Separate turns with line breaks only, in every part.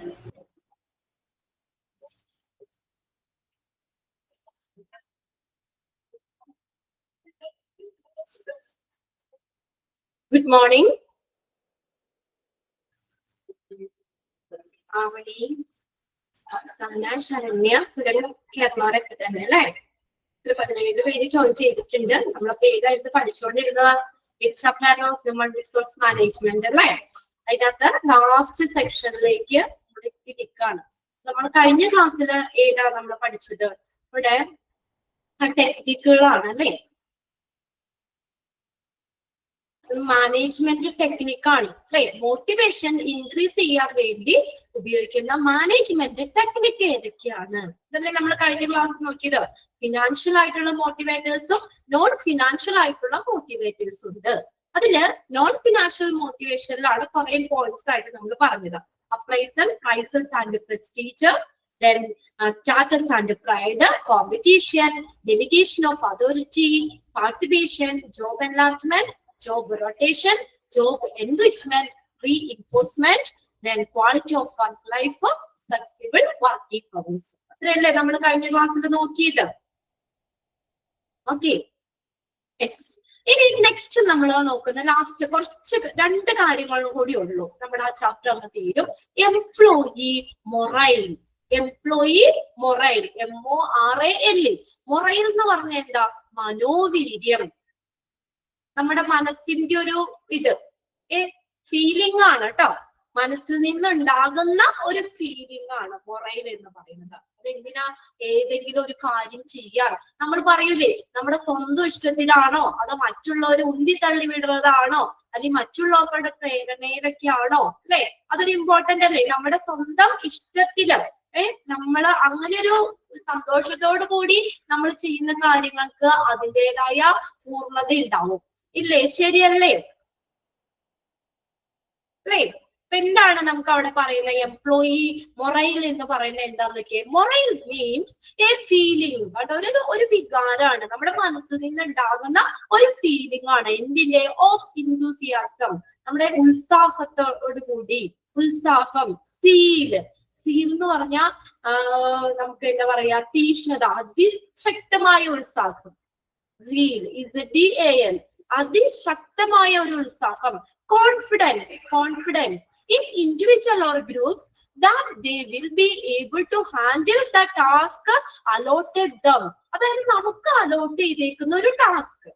Good morning. Sana, Sharanya, കേരളവരൊക്കെ തന്നെ അല്ലേ? ഒരു 17 പേര് ജോയിൻ ചെയ്തിട്ടുണ്ട്. നമ്മളപ്പോ ഏതായിരുന്നു പഠിച്ചുകൊണ്ടിരുന്നത്? Chapter of human resource management അല്ലേ? അതിനകത്ത് ലാസ്റ്റ് സെക്ഷനിലേക്ക് എത്തിയിരിക്കുകയാണ്. നമ്മൾ കഴിഞ്ഞ ക്ലാസ്സിൽ ഏതാണ് നമ്മൾ പഠിച്ചത്? ഇവിടെ ടെക്നിക്കുകളാണ് അല്ലേ? മാനേജ്മെന്റ് ടെക്നിക്കാണ് അല്ലെ? മോട്ടിവേഷൻ ഇൻക്രീസ് ചെയ്യാൻ വേണ്ടി ഉപയോഗിക്കുന്ന മാനേജ്മെന്റ് ടെക്നിക്ക് ഏതൊക്കെയാണ്? ഇതല്ലേ നമ്മൾ കഴിഞ്ഞ ക്ലാസ് നോക്കിയത്. ഫിനാൻഷ്യൽ ആയിട്ടുള്ള മോട്ടിവേറ്റേഴ്സും നോൺ ഫിനാൻഷ്യൽ ആയിട്ടുള്ള മോട്ടിവേറ്റേഴ്സും ഉണ്ട്. അതില് നോൺ ഫിനാൻഷ്യൽ മോട്ടിവേഷനിലാണ് കുറെ പോയിന്റ്സ് ആയിട്ട് നമ്മൾ പറഞ്ഞത്. Appraisal, prices and prestige, then status and pride, competition, delegation of authority, participation, job enlargement, job rotation, job enrichment, reinforcement, then quality of work life, flexible working hours. അത്രയല്ലേ നമ്മൾ കഴിഞ്ഞ ക്ലാസ്സിൽ നോക്കിയത്? Okay, yes. ഇനി next നമ്മൾ നോക്കുന്ന last കുറച്ച് 2 കാര്യങ്ങൾ കൂടി ഉള്ളൂ. നമ്മുടെ ആ ചാപ്റ്റർ അങ്ങ് തീരും. Employee morale. Employee morale, MORAL. Morale എന്ന് പറഞ്ഞ എന്താ? മനോവീര്യം. നമ്മുടെ മനസ്സിന്റെ ഒരു ഫീലിംഗ് ആണ് കേട്ടോ. മനസ്സിൽ നിന്നുണ്ടാകുന്ന ഒരു ഫീലിംഗ് ആണ് മൊറൈൽ എന്ന് പറയുന്നത്. അതെന്തിനാ? ഏതെങ്കിലും ഒരു കാര്യം ചെയ്യാൻ നമ്മൾ പറയൂലേ, നമ്മുടെ സ്വന്തം ഇഷ്ടത്തിലാണോ അതോ മറ്റുള്ളവർ ഉന്തിത്തള്ളി വിടുന്നതാണോ അല്ലെങ്കിൽ മറ്റുള്ളവരുടെ പ്രേരണയിലൊക്കെയാണോ അല്ലെ? അതൊരു ഇമ്പോർട്ടന്റ് അല്ലേ? നമ്മുടെ സ്വന്തം ഇഷ്ടത്തില് നമ്മൾ അങ്ങനെ ഒരു സന്തോഷത്തോടു കൂടി നമ്മൾ ചെയ്യുന്ന കാര്യങ്ങൾക്ക് അതിൻ്റെതായ പൂർണ്ണത ഉണ്ടാവും ഇല്ലേ? ശരിയല്ലേ? അല്ലേ? അപ്പൊ എന്താണ് നമുക്ക് അവിടെ പറയുന്നത്? എംപ്ലോയി മൊറൈൽ എന്ന് പറയുന്നത് എന്താന്നൊക്കെ? Morale means a feeling. ഒരു വികാരമാണ്, നമ്മുടെ മനസ്സിൽ നിന്ന് ഉണ്ടാകുന്ന ഒരു ഫീലിംഗ് ആണ്. എന്തിന്റെ? ഓഫ് ഇൻതൂസിയാസം, നമ്മുടെ ഉത്സാഹത്തോടു കൂടി. ഉത്സാഹം. സീൽ എന്ന് പറഞ്ഞാൽ നമുക്ക് എന്താ പറയാ? തീഷ്ണത, അതിശക്തമായ ഉത്സാഹം. സീൽ DAL, അതിശക്തമായ ഒരു ഉത്സാഹം. Confidence in individual or groups that they will be able to handle the task allotted them. അതായത് നമുക്ക് അലോട്ട് ചെയ്തേക്കുന്ന ഒരു ടാസ്ക്,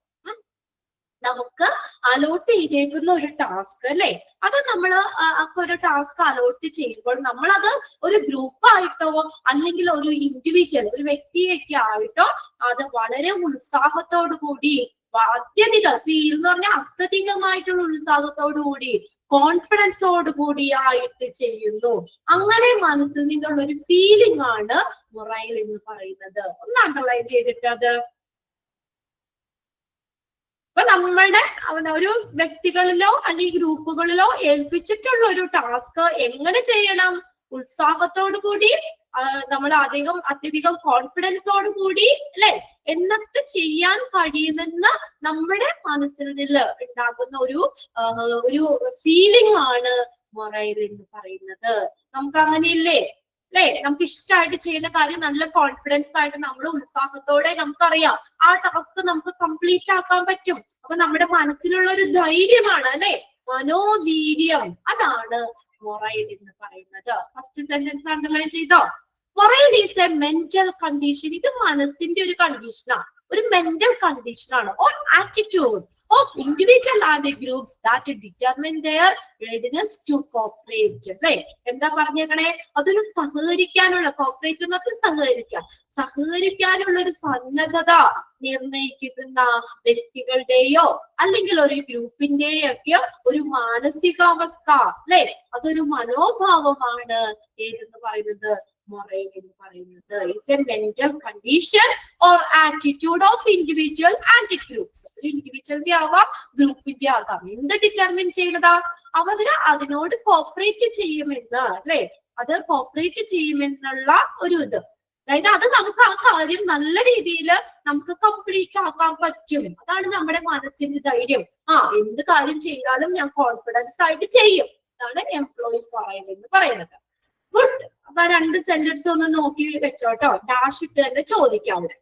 അല്ലെ? അത് നമ്മൾ ഒരു ടാസ്ക് അലോട്ട് ചെയ്യുമ്പോൾ നമ്മളത് ഒരു ഗ്രൂപ്പായിട്ടോ അല്ലെങ്കിൽ ഒരു ഇൻഡിവിജ്വൽ, ഒരു വ്യക്തിയൊക്കെ ആയിട്ടോ അത് വളരെ ഉത്സാഹത്തോടു കൂടി, എന്ന് പറഞ്ഞാൽ അത്യധികമായിട്ടുള്ള ഉത്സാഹത്തോടു കൂടി, കോൺഫിഡൻസോട് കൂടിയായിട്ട് ചെയ്യുന്നു. അങ്ങനെ മനസ്സിൽ നിന്നുള്ള ഒരു ഫീലിംഗ് ആണ് മൊറൈൽ എന്ന് പറയുന്നത്. ഒന്ന് അണ്ടർലൈൻ ചെയ്തിട്ട് അത്. അപ്പൊ നമ്മളുടെ ഒരു വ്യക്തികളിലോ അല്ലെങ്കിൽ ഗ്രൂപ്പുകളിലോ ഏൽപ്പിച്ചിട്ടുള്ള ഒരു ടാസ്ക് എങ്ങനെ ചെയ്യണം? ഉത്സാഹത്തോടു കൂടി, നമ്മൾ അത്യധികം കോൺഫിഡൻസോട് കൂടി അല്ലെ എന്നൊക്കെ ചെയ്യാൻ കഴിയുമെന്ന് നമ്മുടെ മനസ്സിൽ നിന്ന് ഉണ്ടാകുന്ന ഒരു ഫീലിംഗ് ആണ് മൊറൈൽ എന്ന് പറയുന്നത്. നമുക്ക് അങ്ങനെയില്ലേ അല്ലെ? നമുക്ക് ഇഷ്ടമായിട്ട് ചെയ്യുന്ന കാര്യം നല്ല കോൺഫിഡൻസ് ആയിട്ട് നമ്മൾ ഉത്സാഹത്തോടെ നമുക്കറിയാം ആ ടാസ്ക് നമുക്ക് കംപ്ലീറ്റ് ആക്കാൻ പറ്റും. അപ്പൊ നമ്മുടെ മനസ്സിലുള്ള ഒരു ധൈര്യമാണ് അല്ലെ? മനോവീര്യം. അതാണ് മൊറൈൽ എന്ന് പറയുന്നത്. ഫസ്റ്റ് സെന്റൻസ് അണ്ടർലൈൻ ചെയ്തോ? Morale is a mental condition. ഇത് മനസ്സിന്റെ ഒരു കണ്ടീഷനാണ്, ഒരു മെന്റൽ കണ്ടീഷനാണ്. Or attitude of individual and groups that determine their readiness to cooperate. അല്ലെ? എന്താ പറഞ്ഞേക്കണേ? അതൊരു സഹകരിക്കാനുള്ള, കോപ്പറേറ്റ് എന്നൊക്കെ സഹകരിക്കാനുള്ള ഒരു സന്നദ്ധത നിർണയിക്കുന്ന വ്യക്തികളുടെയോ അല്ലെങ്കിൽ ഒരു ഗ്രൂപ്പിന്റെയോ ഒക്കെ ഒരു മാനസികാവസ്ഥ അല്ലെ? അതൊരു മനോഭാവമാണ് ഏതെന്ന് പറയുന്നത്? മൊറൈൽ എന്ന് പറയുന്നത്. It's A mental condition or attitude of individual and groups. ഒരു ഇൻഡിവിജ്വലിന്റെ ആവാം, ഗ്രൂപ്പിന്റെ ആകാം. എന്ത് ഡിറ്റർമിൻ ചെയ്യുന്നതാ? അവര് അതിനോട് കോപ്പറേറ്റ് ചെയ്യുമെന്ന് അല്ലെ? അത് കോപ്പറേറ്റ് ചെയ്യുമെന്നുള്ള ഒരു ഇത്, അതായത് അത് നമുക്ക് ആ കാര്യം നല്ല രീതിയിൽ നമുക്ക് കംപ്ലീറ്റ് ആക്കാൻ പറ്റും. അതാണ് നമ്മുടെ മനസ്സിന്റെ ധൈര്യം. എന്ത് കാര്യം ചെയ്താലും ഞാൻ കോൺഫിഡൻസ് ആയിട്ട് ചെയ്യും. അതാണ് എംപ്ലോയി മൊറൈൽ എന്ന് പറയുന്നത്. ഗുഡ്. അപ്പൊ രണ്ട് സെന്റൻസ് ഒന്ന് നോക്കി വെച്ചോട്ടോ, ഡാഷ് ഇട്ട് തന്നെ ചോദിക്കാം അവിടെ.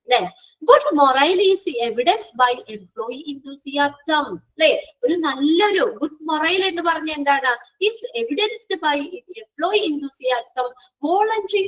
Then, good morale is evidenced by employee enthusiasm. അല്ലെ, ഒരു നല്ലൊരു ഗുഡ് മൊറൈൽ എന്ന് പറഞ്ഞ എന്താണ്? is evidenced by employee enthusiasm, voluntary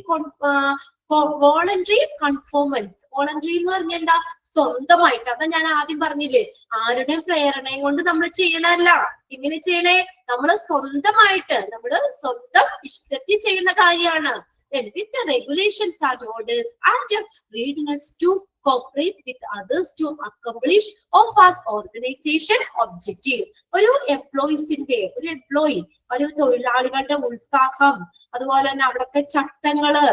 conformance. Voluntary എന്ന് പറഞ്ഞ എന്താ? സ്വന്തമായിട്ട്. അതാ ഞാൻ ആദ്യം പറഞ്ഞില്ലേ, ആരുടെയും പ്രേരണയും കൊണ്ട് നമ്മൾ ചെയ്യണല്ല. എങ്ങനെ ചെയ്യണേ? നമ്മള് സ്വന്തമായിട്ട്, നമ്മള് സ്വന്തം ഇഷ്ടത്തിൽ ചെയ്യുന്ന കാര്യമാണ്. Then with the regulations and orders and readiness to cooperate with others to accomplish of our organization objective. ഒരു എംപ്ലോയീസിന്റെ, ഒരു എംപ്ലോയി, ഒരു തൊഴിലാളികളുടെ ഉത്സാഹം, അതുപോലെ തന്നെ അവിടുത്തെ ചട്ടങ്ങള്,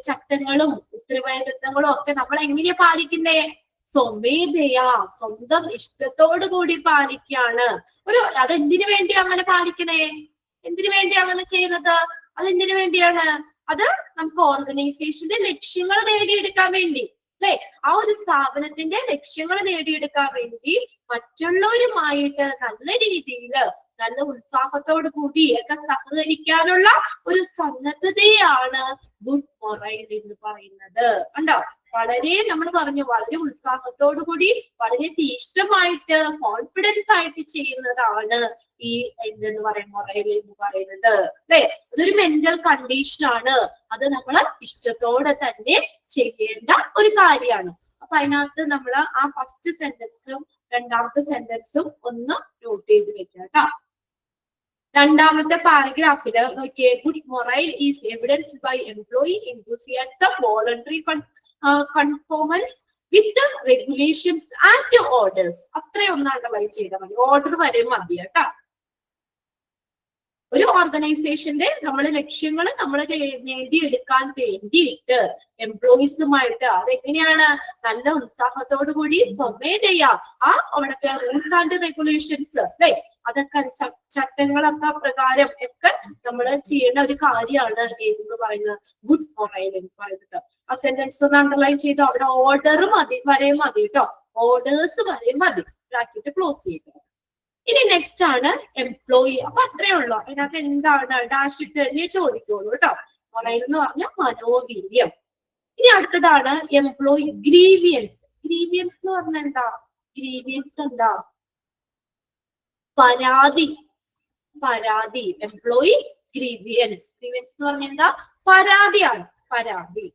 ചട്ടങ്ങളും ഉത്തരവാദിത്തങ്ങളും ഒക്കെ നമ്മൾ എങ്ങനെയാ പാലിക്കുന്നേ? സ്വമേധയാ, സ്വന്തം ഇഷ്ടത്തോടു കൂടി പാലിക്കാണ്. അതെന്തിനു വേണ്ടി അങ്ങനെ പാലിക്കണേ? എന്തിനു വേണ്ടി അങ്ങനെ ചെയ്യുന്നത്? അതെന്തിനു വേണ്ടിയാണ്? അത് നമുക്ക് ഓർഗനൈസേഷന്റെ ലക്ഷ്യങ്ങൾ നേടിയെടുക്കാൻ വേണ്ടി, അല്ലെ? ആ ഒരു സ്ഥാപനത്തിന്റെ ലക്ഷ്യങ്ങൾ നേടിയെടുക്കാൻ വേണ്ടി മറ്റുള്ളവരുമായിട്ട് നല്ല രീതിയിൽ, നല്ല ഉത്സാഹത്തോടു കൂടി ഒക്കെ സഹകരിക്കാനുള്ള ഒരു സന്നദ്ധതയാണ് ഗുഡ് മൊറൈൽ എന്ന് പറയുന്നത്. കണ്ടോ? വളരെ നമ്മൾ പറഞ്ഞു, വളരെ ഉത്സാഹത്തോടു കൂടി, വളരെ തീഷ്ണമായിട്ട്, കോൺഫിഡൻസ് ആയിട്ട് ചെയ്യുന്നതാണ് ഈ എന്തെന്ന് പറയാം, മൊറൈൽ എന്ന് പറയുന്നത്, അല്ലെ? അതൊരു മെന്റൽ കണ്ടീഷൻ ആണ്. അത് നമ്മൾ ഇഷ്ടത്തോടെ തന്നെ ചെയ്യേണ്ട ഒരു കാര്യമാണ്. അപ്പൊ അതിനകത്ത് നമ്മൾ ആ ഫസ്റ്റ് സെന്റൻസും രണ്ടാമത്തെ സെന്റൻസും ഒന്ന് നോട്ട് ചെയ്ത് വെക്കാം കേട്ടോ. രണ്ടാമത്തെ പാരഗ്രാഫില് നോക്കിയേ, good morale is evidenced by employee enthusiasm, voluntary conformance with regulations and orders. അത്രയൊന്നും അണ്ടർലൈൻ ചെയ്താൽ മതി, ഓർഡർ വരെ മതി കേട്ടോ. ഒരു ഓർഗനൈസേഷന്റെ നമ്മളെ ലക്ഷ്യങ്ങൾ നമ്മൾ നേടിയെടുക്കാൻ വേണ്ടിയിട്ട് എംപ്ലോയീസുമായിട്ട് അതെങ്ങനെയാണ്? നല്ല ഉത്സാഹത്തോടു കൂടി സ്വമേധയാ ആ അവിടുത്തെ റൂൾസ് ആൻഡ് റെഗുലേഷൻസ്, അല്ലെ, അതൊക്കെ ചട്ടങ്ങളൊക്കെ പ്രകാരം ഒക്കെ നമ്മൾ ചെയ്യുന്ന ഒരു കാര്യമാണ് എന്ന് പറയുന്നത് ഗുഡ് മൊറൈൽ എന്ന് പറയുന്നത്. ആ സെന്റൻസ് ഒന്ന് അണ്ടർലൈൻ ചെയ്തു. അവിടെ ഓർഡർ വരെ മതി കേട്ടോ, ഓർഡേഴ്സ് വരെ മതി, ബ്രാക്കറ്റ് ക്ലോസ് ചെയ്തത്. ഇനി നെക്സ്റ്റ് ആണ് എംപ്ലോയി. അപ്പൊ അത്രേ ഉള്ളൂ. അതിനകത്ത് എന്താണ്? ഡാഷ് ഇട്ട് തന്നെ ചോദിക്കുള്ളൂ കേട്ടോ. മൊറൈൽ എന്ന് പറഞ്ഞാൽ മനോവീര്യം. ഇനി അടുത്തതാണ് എംപ്ലോയി ഗ്രീവിയൻസ്. ഗ്രീവിയൻസ് എന്ന് പറഞ്ഞാൽ എന്താ? ഗ്രീവിയൻസ് എന്താ? പരാതി. പരാതി. Employee grievance. ഗ്രീവിയൻസ് എന്ന് പറഞ്ഞാൽ എന്താ? പരാതിയാണ്. പരാതി.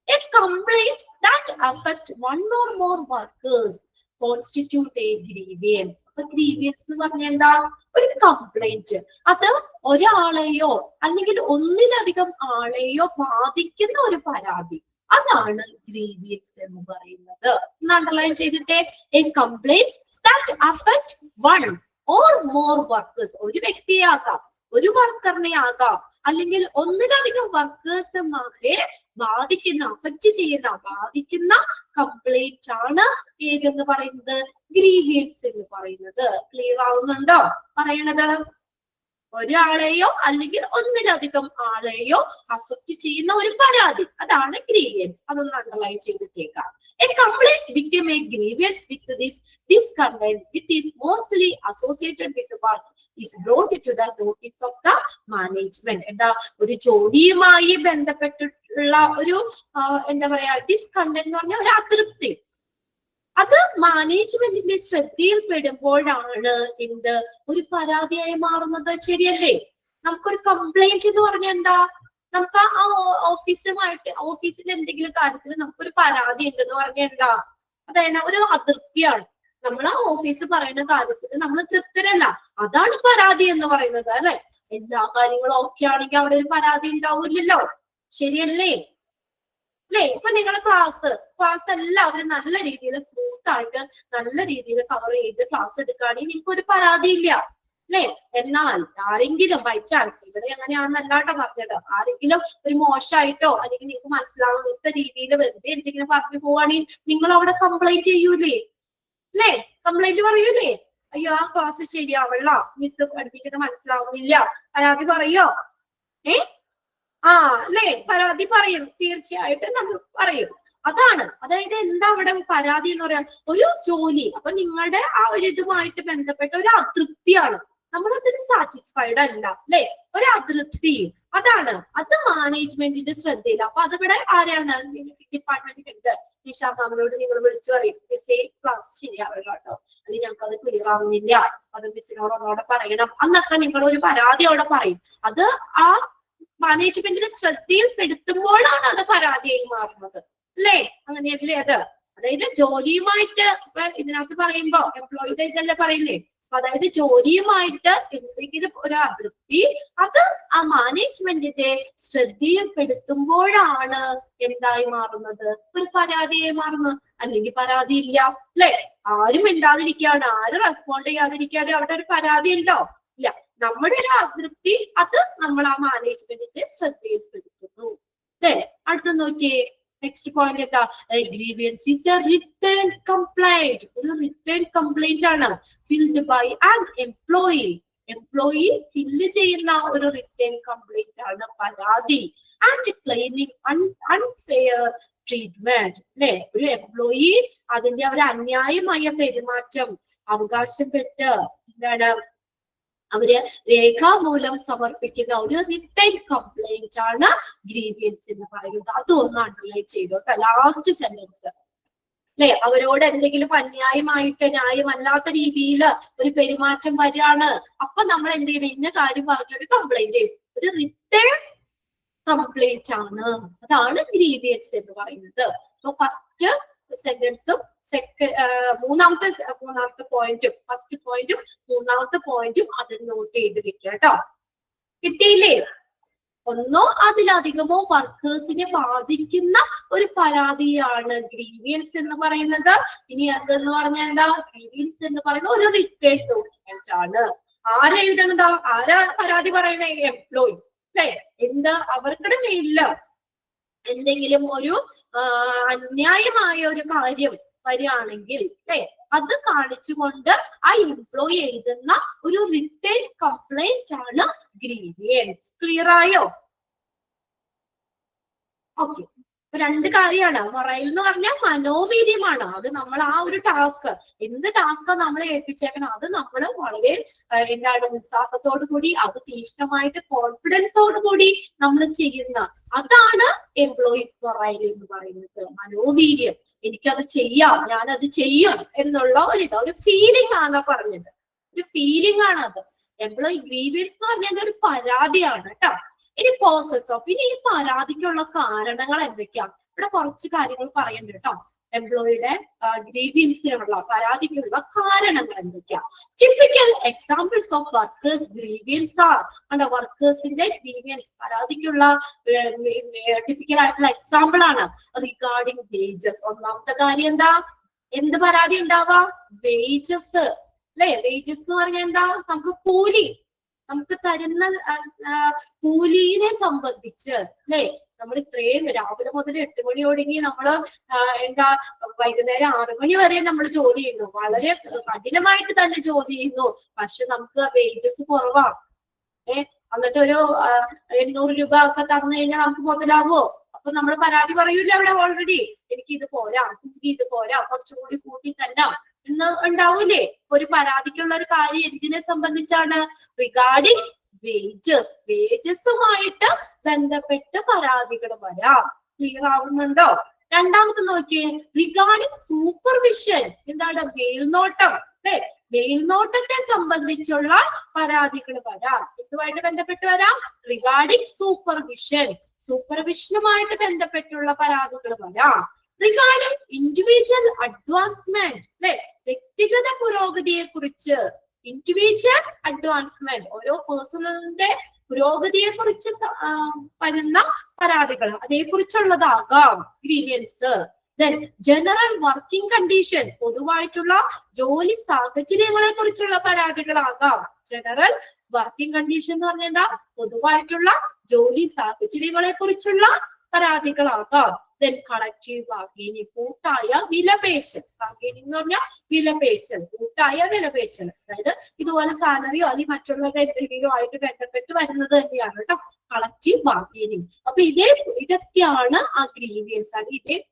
A complaint that affect one or more workers constitute a grievance. അപ്പൊ ഗ്രീവിയൻസ് എന്ന് പറഞ്ഞാൽ എന്താ? ഒരു കംപ്ലൈന്റ്. അത് ഒരാളെയോ അല്ലെങ്കിൽ ഒന്നിലധികം ആളെയോ ബാധിക്കുന്ന ഒരു പരാതി, അതാണ് ഗ്രീവിയൻസ് എന്ന് പറയുന്നത്. അണ്ടർലൈൻ ചെയ്തിട്ടേ, A complaint that affect one or more workers. ഒരു വ്യക്തിയാകാം, ഒരു വർക്കറിനെ ആകാം, അല്ലെങ്കിൽ ഒന്നിലധികം വർക്കേഴ്സുമാരെ ബാധിക്കുന്ന, അഫക്റ്റ് ചെയ്യുന്ന, ബാധിക്കുന്ന കംപ്ലൈന്റ് ആണ് ഏതെന്ന് പറയുന്നത്? ഗ്രീവിയൻസ് എന്ന് പറയുന്നത്. ക്ലിയർ ആവുന്നുണ്ടോ പറയണത്? ഒരാളെയോ അല്ലെങ്കിൽ ഒന്നിലധികം ആളെയോ അഫക്റ്റ് ചെയ്യുന്ന ഒരു പരാതി, അതാണ് ഗ്രീവിയൻസ്. അതൊന്ന് underline ചെയ്തിട്ടേക്കാം. A complaint became a grievance with this discontent which is mostly associated with the work is brought to the notice of the management. എന്താ? ഒരു ജോലിയുമായി ബന്ധപ്പെട്ടിട്ടുള്ള ഒരു എന്താ പറയാ, ഡിസ്കണ്ടന്റ് എന്ന് പറഞ്ഞാൽ ഒരു അതൃപ്തി, അത് മാനേജ്മെന്റിന്റെ ശ്രദ്ധയിൽപ്പെടുമ്പോഴാണ് എന്ത്? ഒരു പരാതിയായി മാറുന്നത്. ശരിയല്ലേ? നമുക്കൊരു കംപ്ലൈന്റ് എന്ന് പറഞ്ഞാൽ എന്താ? നമുക്ക് ആ ഓഫീസിൽ എന്തെങ്കിലും കാര്യത്തിൽ നമുക്കൊരു പരാതി ഉണ്ടെന്ന് പറഞ്ഞാൽ എന്താ? അതായത് ഒരു അതൃപ്തിയാണ്. നമ്മൾ ആ ഓഫീസ് പറയുന്ന കാര്യത്തിൽ നമ്മൾ തൃപ്തരല്ല, അതാണ് പരാതി എന്ന് പറയുന്നത്, അല്ലെ? എല്ലാ കാര്യങ്ങളും ഓക്കെ ആണെങ്കിൽ അവിടെ ഒരു പരാതി ഉണ്ടാവില്ലല്ലോ. ശരിയല്ലേ? അല്ലെ? ഇപ്പൊ നിങ്ങളെ ക്ലാസ് എല്ലാവരും നല്ല രീതിയിൽ സ്മൂത്ത് ആയിട്ട് നല്ല രീതിയിൽ കവർ ചെയ്ത് ക്ലാസ് എടുക്കുകയാണെങ്കിൽ നിങ്ങൾക്ക് ഒരു പരാതി ഇല്ല, അല്ലെ? എന്നാൽ ആരെങ്കിലും ബൈ ചാൻസ്, ഇവിടെ അങ്ങനെയാണെന്നല്ലാട്ടോ പറഞ്ഞത്, ആരെങ്കിലും ഒരു മോശമായിട്ടോ അല്ലെങ്കിൽ നിങ്ങൾക്ക് മനസ്സിലാവാത്ത രീതിയിൽ വെറുതെ എന്തെങ്കിലും പറഞ്ഞു പോവാണെങ്കിൽ നിങ്ങൾ അവിടെ കംപ്ലൈന്റ് ചെയ്യൂലേ? അല്ലെ? കംപ്ലൈന്റ് പറയൂലേ? അയ്യോ ആ ക്ലാസ് ശരിയാവള്ള, മിസ് പഠിപ്പിക്കുന്നത് മനസ്സിലാവുന്നില്ല, പരാതി പറയോ? അല്ലെ? പരാതി പറയും, തീർച്ചയായിട്ടും നമ്മൾ പറയും. അതാണ്, അതായത് എന്താ അവിടെ പരാതി എന്ന് പറയാൻ? ഒരു ജോലി, അപ്പൊ നിങ്ങളുടെ ആ ഒരു ഇതുമായിട്ട് ബന്ധപ്പെട്ട ഒരു അതൃപ്തിയാണ്. നമ്മളതിന് സാറ്റിസ്ഫൈഡ് അല്ല, അല്ലെ? ഒരു അതൃപ്തി, അതാണ് അത് മാനേജ്മെന്റിന്റെ ശ്രദ്ധയില്ല. അപ്പൊ അതിവിടെ ആരാണ്? ഡിപ്പാർട്ട്മെന്റ് ഉണ്ട്. നിഷാ മാമിനോട് നിങ്ങൾ വിളിച്ചു പറയും, മിസ്സേ ക്ലാസ് ശരിയാവില്ല കേട്ടോ, അല്ലെങ്കിൽ ഞങ്ങൾക്ക് അത് ക്ലിയർ ആവുന്നില്ല, അത് മിസ്സിനോട് ഒന്നോടെ പറയണം എന്നൊക്കെ നിങ്ങൾ ഒരു പരാതിയോടെ പറയും. അത് ആ മാനേജ്മെന്റിന്റെ ശ്രദ്ധയിൽ പെടുത്തുമ്പോഴാണ് അത് പരാതിയായി മാറുന്നത്, അല്ലേ? അങ്ങനെയല്ലേ അത്? അതായത് ജോലിയുമായിട്ട് ഇതിനകത്ത് പറയുമ്പോ എംപ്ലോയിയുടെ ഇതല്ലേ പറയില്ലേ? അതായത് ജോലിയുമായിട്ട് എന്തെങ്കിലും ഒരു അതൃപ്തി അത് ആ മാനേജ്മെന്റിന്റെ ശ്രദ്ധയിൽപ്പെടുത്തുമ്പോഴാണ് എന്തായി മാറുന്നത്? ഒരു പരാതിയായി മാറുന്നത്. അല്ലെങ്കിൽ പരാതി ഇല്ല, അല്ലെ? ആരും മിണ്ടാതിരിക്കുകയാണ്, ആരും റെസ്പോണ്ട് ചെയ്യാതിരിക്കുകയാണ്, അവിടെ ഒരു പരാതി ഉണ്ടോ? ഇല്ല. നമ്മുടെ ഒരു അതൃപ്തി അത് നമ്മൾ ആ മാനേജ്മെന്റിന്റെ ശ്രദ്ധയിൽപ്പെടുത്തുന്നു. അല്ലേ? അടുത്ത നോക്കിയേ, നെക്സ്റ്റ് പോയിന്റ് എന്താ? Grievance is a return complaint. ഒരു റിട്ടേൺ കംപ്ലൈന്റ് ആണ് filled by an employee. Employee fill ചെയ്യുന്ന ഒരു റിട്ടേൺ കംപ്ലൈന്റ് ആണ് പരാതി. ആൻഡ് ക്ലെയിമിംഗ് അൺഫെയർ ട്രീറ്റ്മെന്റ്, അല്ലെ? ഒരു എംപ്ലോയി അതിന്റെ ഒരു അന്യായമായ പെരുമാറ്റം അവകാശപ്പെട്ട് എന്താണ് അവര് രേഖാമൂലം സമർപ്പിക്കുന്ന ഒരു റിട്ടേൺ കംപ്ലൈന്റ് ആണ് ഗ്രീവിയൻസ് എന്ന് പറയുന്നത്. അതൊന്ന് അണ്ടർലൈൻ ചെയ്തോട്ടെ, ലാസ്റ്റ് സെന്റൻസ്, അല്ലെ? അവരോട് എന്തെങ്കിലും അന്യായമായിട്ട് ന്യായമല്ലാത്ത രീതിയിൽ ഒരു പെരുമാറ്റം വരികയാണ്, അപ്പൊ നമ്മൾ എന്ത് ചെയ്യണം? ഇന്ന കാര്യം പറഞ്ഞൊരു കംപ്ലൈന്റ് ചെയ്യും, ഒരു റിട്ടേൺ കംപ്ലൈന്റ് ആണ്. അതാണ് ഗ്രീവിയൻസ് എന്ന് പറയുന്നത്. സോ ഫസ്റ്റ് സെന്റൻസും മൂന്നാമത്തെ പോയിന്റും, ഫസ്റ്റ് പോയിന്റും മൂന്നാമത്തെ പോയിന്റും അത് നോട്ട് ചെയ്ത് വെക്കുക കേട്ടോ. കിട്ടിയില്ലേ? ഒന്നോ അതിലധികമോ വർക്കേഴ്സിനെ ബാധിക്കുന്ന ഒരു പരാതിയാണ് ഗ്രീവിയൻസ് എന്ന് പറയുന്നത്. ഇനി അതെന്ന് പറഞ്ഞാൽ എന്താ? ഗ്രീവിയൻസ് എന്ന് പറയുന്നത് ഒരു റിട്ടേൺ ഡോക്യുമെന്റ് ആണ്. ആരാ എഴുതണതാ? ആരാ പരാതി പറയുന്ന? എംപ്ലോയി, അല്ലെ? എന്താ അവർക്കിടെ മേലില് എന്തെങ്കിലും ഒരു അന്യായമായ ഒരു കാര്യം വരികയാണെങ്കിൽ, അല്ലെ, അത് കാണിച്ചുകൊണ്ട് ആ എംപ്ലോയി എഴുതുന്ന ഒരു റിട്ടേൺ കംപ്ലൈന്റ് ആണ് ഗ്രീവിയൻസ്. ക്ലിയർ ആയോ? ഓക്കെ. രണ്ട് കാര്യമാണ്. മൊറൈൽ എന്ന് പറഞ്ഞാൽ മനോവീര്യമാണ്. അത് നമ്മൾ ആ ഒരു ടാസ്ക്, എന്ത് ടാസ്കാ നമ്മളെ ഏൽപ്പിച്ചേക്കണം, അത് നമ്മൾ വളരെ എന്താണ് ഉത്സാഹത്തോടു കൂടി, അത് തീഷ്ണമായിട്ട് കോൺഫിഡൻസോട് കൂടി നമ്മൾ ചെയ്യുന്ന, അതാണ് എംപ്ലോയി മൊറൈൽ എന്ന് പറയുന്നത്. മനോവീര്യം, എനിക്കത് ചെയ്യാം, ഞാനത് ചെയ്യും എന്നുള്ള ഒരു ഫീലിംഗ് ആണ് പറഞ്ഞത്. ഒരു ഫീലിംഗ് ആണ് അത്. എംപ്ലോയി ഗ്രീവിയൻസ് എന്ന് പറഞ്ഞാൽ ഒരു പരാതിയാണ് കേട്ടോ. ഇനി പ്രോസസ് ഓഫ്, ഇനി ഈ പരാതിക്കുള്ള കാരണങ്ങൾ എന്തൊക്കെയാ? ഇവിടെ കുറച്ച് കാര്യങ്ങൾ പറയുന്നുണ്ട് കേട്ടോ. എംപ്ലോയിയുടെ ഗ്രീവിയൻസിനുള്ള, പരാതിക്കുള്ള കാരണങ്ങൾ എന്തൊക്കെയാ? Typical examples of workers grievance are. കണ്ടോ, വർക്കേഴ്സിന്റെ ഗ്രീവിയൻസ്, പരാതിക്കുള്ള ടിപ്പിക്കൽ ആയിട്ടുള്ള എക്സാമ്പിൾ ആണ് റിഗാർഡിംഗ് വേജസ്. ഒന്നാമത്തെ കാര്യം എന്താ? എന്ത് പരാതി ഉണ്ടാവാ? വേജസ്, അല്ലെ? വേജസ് എന്ന് പറഞ്ഞാൽ എന്താ? നമുക്ക് കൂലി, നമുക്ക് തരുന്ന കൂലിനെ സംബന്ധിച്ച്, അല്ലെ? നമ്മൾ ഇത്രയും രാവിലെ മുതൽ 8 മണി തുടങ്ങി നമ്മള് എന്താ വൈകുന്നേരം 6 മണി വരെ നമ്മൾ ജോലി ചെയ്യുന്നു, വളരെ കഠിനമായിട്ട് തന്നെ ജോലി ചെയ്യുന്നു, പക്ഷെ നമുക്ക് വേജസ് കുറവാണ്. എന്നിട്ട് ഒരു 800 രൂപ ഒക്കെ തന്നു കഴിഞ്ഞാൽ നമുക്ക് മുതലാവോ? അപ്പൊ നമ്മൾ പരാതി പറയൂല അവിടെ? ഓൾറെഡി എനിക്ക് ഇത് പോരാ, കൂലി ഇത് പോരാ, കുറച്ചുകൂടി കൂട്ടി തന്നെ എന്ന് ഉണ്ടാവൂലേ? ഒരു പരാതിക്കുള്ള ഒരു കാര്യം എന്തിനെ സംബന്ധിച്ചാണ്? റിഗാർഡിംഗ് വേജസ്, വേജസുമായിട്ട് ബന്ധപ്പെട്ട് പരാതികൾ വരാം. ക്ലിയർ ആവുന്നുണ്ടോ? രണ്ടാമത്തെ നോക്കിയേ, റിഗാർഡിംഗ് സൂപ്പർവിഷൻ. എന്താണ്? മേൽനോട്ടം, അല്ലെ? മേൽനോട്ടത്തെ സംബന്ധിച്ചുള്ള പരാതികൾ വരാം. ഇതുമായിട്ട് ബന്ധപ്പെട്ട് വരാം. റിഗാർഡിംഗ് സൂപ്പർവിഷൻ, സൂപ്പർവിഷനുമായിട്ട് ബന്ധപ്പെട്ടുള്ള പരാതികൾ വരാം. റിഗാർഡിംഗ് ഇൻഡിവിജ്വൽ അഡ്വാൻസ്മെന്റ്, അല്ലെ? വ്യക്തിഗത പുരോഗതിയെ കുറിച്ച്, ഇൻഡിവിജ്വൽ അഡ്വാൻസ്മെന്റ്, ഓരോ പേഴ്സണലിന്റെ പുരോഗതിയെ കുറിച്ച് വരുന്ന പരാതികൾ, അതേക്കുറിച്ചുള്ളതാകാം grievance. Then general working condition, പൊതുവായിട്ടുള്ള ജോലി സാഹചര്യങ്ങളെ കുറിച്ചുള്ള പരാതികളാകാം. ജനറൽ വർക്കിംഗ് കണ്ടീഷൻ എന്ന് പറഞ്ഞാൽ എന്താ? പൊതുവായിട്ടുള്ള ജോലി സാഹചര്യങ്ങളെ കുറിച്ചുള്ള പരാതികളാകാം. ദെൻ കളക്റ്റീവ് ബാർഗെയിനിങ്, കൂട്ടായ വിലപേശൽ. ബാർഗെയിനിങ് എന്ന് പറഞ്ഞാൽ വിലപേശൽ, കൂട്ടായ വിലപേശൽ. അതായത് ഇതുപോലെ സാലറിയോ അല്ലെങ്കിൽ മറ്റുള്ളവരുടെ എന്തെങ്കിലും ആയിട്ട് ബന്ധപ്പെട്ട് വരുന്നത് തന്നെയാണ് കേട്ടോ കളക്റ്റീവ് ബാർഗെയിനിങ്. അപ്പൊ ഇതൊക്കെയാണ് ആ ഗ്രീവിയൻസ്, അല്ലെങ്കിൽ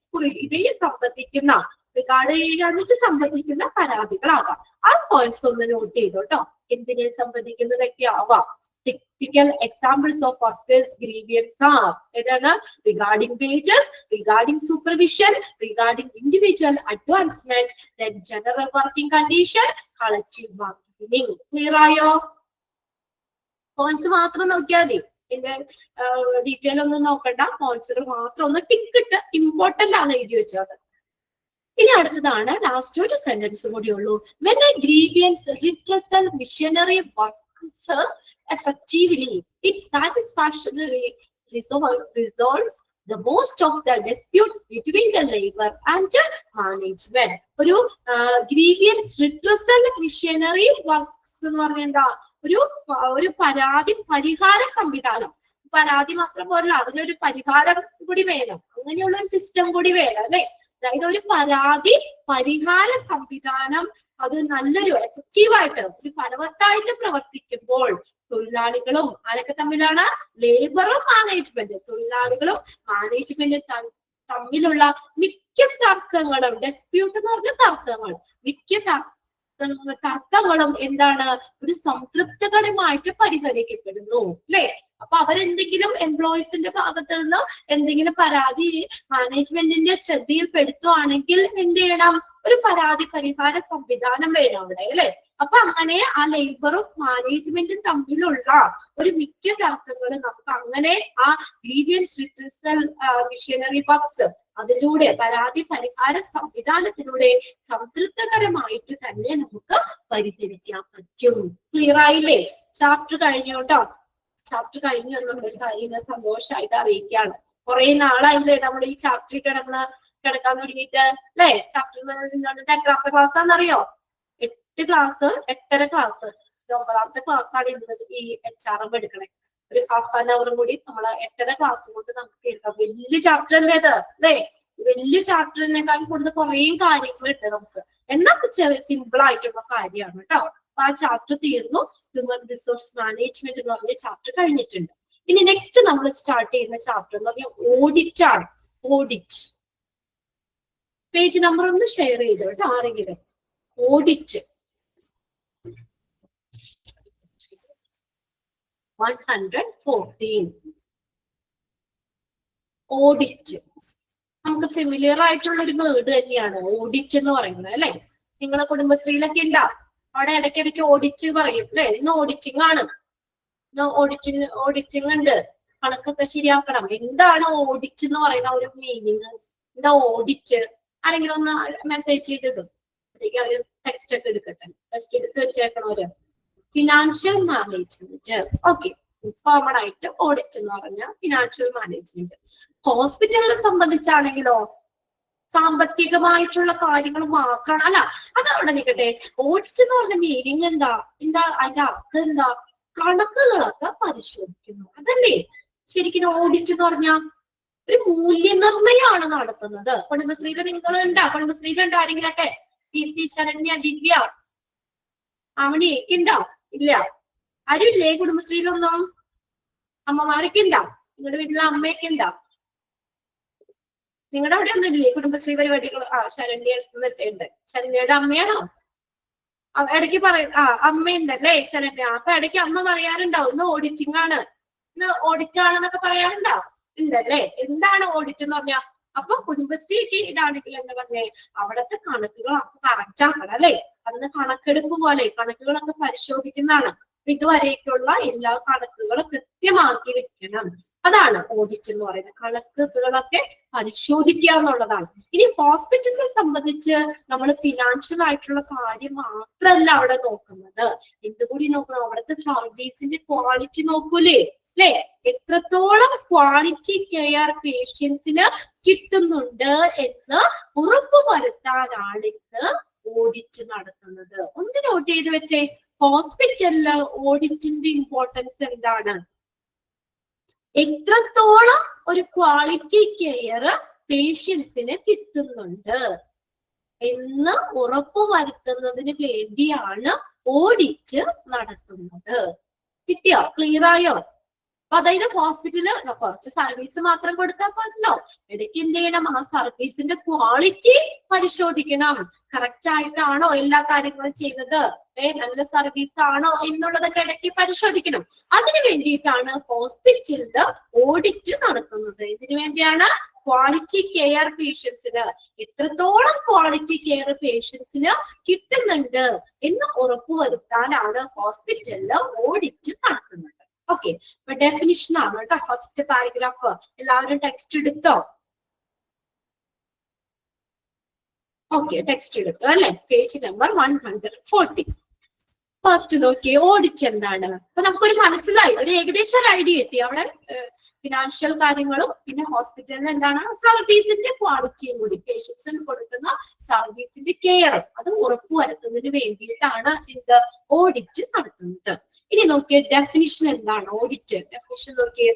ഇതേ സംബന്ധിക്കുന്ന റിഗാർഡ് ചെയ്യുക എന്ന് വെച്ചാൽ സംബന്ധിക്കുന്ന പരാതികളാവാം. ആ പോയിന്റ്സ് ഒന്ന് നോട്ട് ചെയ്തോട്ടോ. എന്തിനെ സംബന്ധിക്കുന്നതൊക്കെ ആവാം. Typical examples of workers' grievance are regarding wages, regarding supervision, regarding individual advancement, then general working condition, collective bargaining. Clear ആയോ? പോയിന്റ്സ് മാത്രം നോക്കിയാൽ മതി. ഇതിന്റെ ഡീറ്റെയിൽ ഒന്നും നോക്കണ്ട. പോയിന്റ്സുകൾ മാത്രം ഒന്ന് ടിക്കിട്ട് ഇമ്പോർട്ടന്റ് ആണ് എഴുതി വെച്ചത്. ഇനി അടുത്തതാണ് ലാസ്റ്റ് ഒരു സെന്റൻസ് കൂടി ഉള്ളൂ. When a grievance redressal machinery works effectively, it satisfactorily resolves the most of the dispute between the labor and management. ഒരു grievance redressal machinery works എന്ന് പറഞ്ഞാൽ എന്താ? ഒരു പരാതി പരിഹാര സംവിധാനം. പരാതി മാത്രം പോരല്ല, അതിനൊരു പരിഹാരം കൂടി വേണം. അങ്ങനെയുള്ള ഒരു സിസ്റ്റം കൂടി വേണം അല്ലെ? അതായത് ഒരു പരാതി പരിഹാര സംവിധാനം അത് നല്ലൊരു എഫക്റ്റീവായിട്ട് ഒരു ഫലവത്തായിട്ട് പ്രവർത്തിക്കുമ്പോൾ തൊഴിലാളികളും ആരൊക്കെ തമ്മിലാണ്? ലേബറും മാനേജ്മെന്റ്. തൊഴിലാളികളും മാനേജ്മെന്റും തമ്മിലുള്ള മിക്ക തർക്കങ്ങളും, ഡിസ്പ്യൂട്ട് എന്ന് പറഞ്ഞ തർക്കങ്ങൾ, മിക്ക തർക്കങ്ങളും എന്താണ്? ഒരു സംതൃപ്തികരമായിട്ട് പരിഹരിക്കപ്പെടുന്നു അല്ലെ? അപ്പൊ അവരെന്തെങ്കിലും എംപ്ലോയീസിന്റെ ഭാഗത്ത് നിന്ന് എന്തെങ്കിലും പരാതി മാനേജ്മെന്റിന്റെ ശ്രദ്ധയിൽപ്പെടുത്തുവാണെങ്കിൽ എന്ത് ചെയ്യണം? ഒരു പരാതി പരിഹാര സംവിധാനം വേണം അവിടെ അല്ലെ? അപ്പൊ അങ്ങനെ ആ ലേബറും മാനേജ്മെന്റും തമ്മിലുള്ള ഒരു മിക്ക തർക്കങ്ങളും നമുക്ക് അങ്ങനെ ആ ഗ്രീവിയൻസ് റിട്രസൽ മിഷനറി വർക്സ് അതിലൂടെ പരാതി പരിഹാര സംവിധാനത്തിലൂടെ സംതൃപ്തകരമായിട്ട് തന്നെ നമുക്ക് പരിഹരിക്കാൻ പറ്റും. ക്ലിയർ ആയില്ലേ? ചാപ്റ്റർ കഴിഞ്ഞോട്ടോ. ചാപ്റ്റർ കഴിഞ്ഞു എന്നുള്ളൊരു കാര്യം ഞാൻ സന്തോഷമായിട്ട് അറിയിക്കുകയാണ്. കുറെ നാളായില്ലേ നമ്മൾ ഈ ചാപ്റ്ററിൽ കിടക്കാൻ തുടങ്ങിയിട്ട് അല്ലെ? ചാപ്റ്റർ എത്രാമത്തെ ക്ലാസ് ആണെന്നറിയോ? 8 ക്ലാസ്, 8.5 ക്ലാസ്, 9ാമത്തെ ക്ലാസ് ആണ് ഇന്നത് ഈ HRM എടുക്കണേ. ഒരു ഹാഫ് ആൻ അവറും കൂടി നമ്മള് 8.5 ക്ലാസ് കൊണ്ട് നമുക്ക് കേൾക്കാം. വലിയ ചാപ്റ്റർ അല്ലേ ഇത് അല്ലേ? വലിയ ചാപ്റ്ററിനേക്കാൾ കൂടുതൽ കുറേ കാര്യങ്ങളുണ്ട് നമുക്ക്. എന്നാൽ ചെറിയ സിമ്പിൾ ആയിട്ടുള്ള കാര്യമാണ് കേട്ടോ. അപ്പൊ ആ ചാപ്റ്റർ തീർന്നു. ഹ്യൂമൻ റിസോഴ്സ് മാനേജ്മെന്റ് എന്ന് പറഞ്ഞ ചാപ്റ്റർ കഴിഞ്ഞിട്ടുണ്ട്. ഇനി നെക്സ്റ്റ് നമ്മൾ സ്റ്റാർട്ട് ചെയ്യുന്ന ചാപ്റ്റർ എന്ന് പറഞ്ഞാൽ ഓഡിറ്റ് ആണ്. ഓഡിറ്റ് പേജ് നമ്പർ ഒന്ന് ഷെയർ ചെയ്തു കേട്ടോ ആരെങ്കിലും. ഓഡിറ്റ് 114. ഓഡിറ്റ് നമുക്ക് ഫെമിലിയർ ആയിട്ടുള്ള ഒരു വേർഡ് തന്നെയാണ് ഓഡിറ്റ് എന്ന് പറയുന്നത് അല്ലെ? നിങ്ങളെ കുടുംബശ്രീയിലൊക്കെ ഉണ്ടാ? അവിടെ ഇടയ്ക്കിടയ്ക്ക് ഓഡിറ്റ് പറയും അല്ലെ? ഇന്ന് ഓഡിറ്റിംഗ് ആണ്, ഇന്ന് ഓഡിറ്റിംഗ് ഉണ്ട്, കണക്കൊക്കെ ശരിയാക്കണം. എന്താണ് ഓഡിറ്റ് എന്ന് പറയുന്ന ഒരു മീനിങ്? എന്താ ഓഡിറ്റ്? ആരെങ്കിലും ഒന്ന് മെസ്സേജ് ചെയ്തിടും. അതൊക്കെ അവര് ടെക്സ്റ്റ് ഒക്കെ എടുക്കട്ടെ. ടെക്സ്റ്റ് എടുത്ത് വെച്ചേക്കണവര്. Financial management. ഓക്കെ, കോമൺ ആയിട്ട് ഓഡിറ്റ് എന്ന് പറഞ്ഞാൽ ഫിനാൻഷ്യൽ മാനേജ്മെന്റ്. ഹോസ്പിറ്റലിനെ സംബന്ധിച്ചാണെങ്കിലോ സാമ്പത്തികമായിട്ടുള്ള കാര്യങ്ങൾ മാത്രമാണ് അല്ല. അതവിടെ നിൽക്കട്ടെ. ഓഡിറ്റ് എന്ന് പറഞ്ഞ മീനിങ് എന്താ? അതിന്റെ അർത്ഥം എന്താ? കണക്കുകളൊക്കെ പരിശോധിക്കുന്നു അതല്ലേ ശരിക്കും ഓഡിറ്റ് എന്ന് പറഞ്ഞാൽ? ഒരു മൂല്യനിർണ്ണയമാണ് നടത്തുന്നത്. കുടുംബശ്രീയിൽ നിങ്ങൾ ഉണ്ടാ? കുടുംബശ്രീയിലുണ്ടോ ആരെങ്കിലൊക്കെ? കീർത്തി, ശരണ്യ, ദിവ്യ, ആവണി ഉണ്ടോ? ഇല്ല, ആരും ഇല്ലേ കുടുംബശ്രീയിലൊന്നും? അമ്മമാരൊക്കെ ഉണ്ടാ? നിങ്ങളുടെ വീട്ടിലെ അമ്മയൊക്കെ ഉണ്ടാ? നിങ്ങളുടെ അവിടെ ഒന്നും ഇല്ലേ കുടുംബശ്രീ പരിപാടികൾ? ശരണ്യ ഉണ്ട്. ശരണ്യയുടെ അമ്മയാണോ? ഇടയ്ക്ക് പറയും അമ്മയുണ്ടല്ലേ ശരണ്യ. അപ്പൊ ഇടയ്ക്ക് അമ്മ പറയാറുണ്ടാവും ഇന്ന് ഓഡിറ്റിംഗ് ആണ്, ഇന്ന് ഓഡിറ്റ് ആണെന്നൊക്കെ പറയാറുണ്ടോ? ഉണ്ടല്ലേ? എന്താണ് ഓഡിറ്റ് എന്ന് പറഞ്ഞാൽ? അപ്പൊ കുടുംബശ്രീക്ക് ഇതാണെങ്കിൽ എന്താ പറഞ്ഞേ, അവിടത്തെ കണക്കുകളൊക്കെ കറക്റ്റ് ആക്കണം അല്ലെ? അന്ന് കണക്കെടുപ്പ് പോലെ കണക്കുകളൊക്കെ പരിശോധിക്കുന്നതാണ്. ഇതുവരേക്കുള്ള എല്ലാ കണക്കുകളും കൃത്യമാക്കി വെക്കണം. അതാണ് ഓഡിറ്റ് എന്ന് പറയുന്നത്. കണക്കുകളൊക്കെ പരിശോധിക്കുക എന്നുള്ളതാണ്. ഇനി ഹോസ്പിറ്റലിനെ സംബന്ധിച്ച് നമ്മൾ ഫിനാൻഷ്യൽ ആയിട്ടുള്ള കാര്യം മാത്രമല്ല അവിടെ നോക്കുന്നത്, എന്തുകൂടി നോക്കുന്നത്? അവിടുത്തെ സർവീസിന്റെ ക്വാളിറ്റി നോക്കൂലേ അല്ലെ? എത്രത്തോളം ക്വാളിറ്റി കെയർ പേഷ്യൻസിന് കിട്ടുന്നുണ്ട് എന്ന് ഉറപ്പുവരുത്താനാണ് ഇന്ന് ഓഡിറ്റ് നടത്തുന്നത്. ഒന്ന് നോട്ട് ചെയ്ത് വെച്ചേ. ഹോസ്പിറ്റലില് ഓഡിറ്റിന്റെ ഇമ്പോർട്ടൻസ് എന്താണ്? എത്രത്തോളം ഒരു ക്വാളിറ്റി കെയർ പേഷ്യൻസിന് കിട്ടുന്നുണ്ട് എന്ന് ഉറപ്പുവരുത്തുന്നതിന് വേണ്ടിയാണ് ഓഡിറ്റ് നടത്തുന്നത്. കിട്ടിയോ? ക്ലിയർ ആയോ? അതായത് ഹോസ്പിറ്റല് കുറച്ച് സർവീസ് മാത്രം കൊടുത്താൽ പോരല്ലോ, ഇടയ്ക്ക് എന്ത് ചെയ്യണം, ആ സർവീസിന്റെ ക്വാളിറ്റി പരിശോധിക്കണം. കറക്റ്റ് ആയിട്ടാണോ എല്ലാ കാര്യങ്ങളും ചെയ്യുന്നത്, നല്ല സർവീസ് ആണോ എന്നുള്ളതൊക്കെ ഇടയ്ക്ക് പരിശോധിക്കണം. അതിനു വേണ്ടിയിട്ടാണ് ഹോസ്പിറ്റലില് ഓഡിറ്റ് നടത്തുന്നത്. ഇതിനു വേണ്ടിയാണ് ക്വാളിറ്റി കെയർ പേഷ്യൻസിന് എത്രത്തോളം ക്വാളിറ്റി കെയർ പേഷ്യൻസിന് കിട്ടുന്നുണ്ട് എന്ന് ഉറപ്പുവരുത്താനാണ് ഹോസ്പിറ്റലില് ഓഡിറ്റ് നടത്തുന്നത്. ഓക്കെ, അപ്പൊ ഡെഫിനിഷൻ ആണ് കേട്ടോ ഫസ്റ്റ് പാരഗ്രാഫ്. എല്ലാവരും ടെക്സ്റ്റ് എടുത്തോ? ഓക്കെ, ടെക്സ്റ്റ് എടുത്തു അല്ലെ? Page number 140. ഫസ്റ്റ് നോക്കിയേ, ഓഡിറ്റ് എന്താണ്. അപ്പൊ നമുക്കൊരു മനസ്സിലായി, ഒരു ഏകദേശം ഒരു ഐഡിയ കിട്ടി. അവിടെ ഫിനാൻഷ്യൽ കാര്യങ്ങളും പിന്നെ ഹോസ്പിറ്റലിൽ എന്താണ് സർവീസിന്റെ ക്വാളിറ്റിയും കൂടി, പേഷ്യൻസിന് കൊടുക്കുന്ന സർവീസിന്റെ കെയർ അത് ഉറപ്പുവരുത്തുന്നതിന് വേണ്ടിയിട്ടാണ് എന്ത് ഓഡിറ്റ് നടത്തുന്നത്. ഇനി നോക്കിയേ ഡെഫിനിഷൻ എന്താണ് ഓഡിറ്റ്. ഡെഫിനിഷൻ നോക്കിയേ,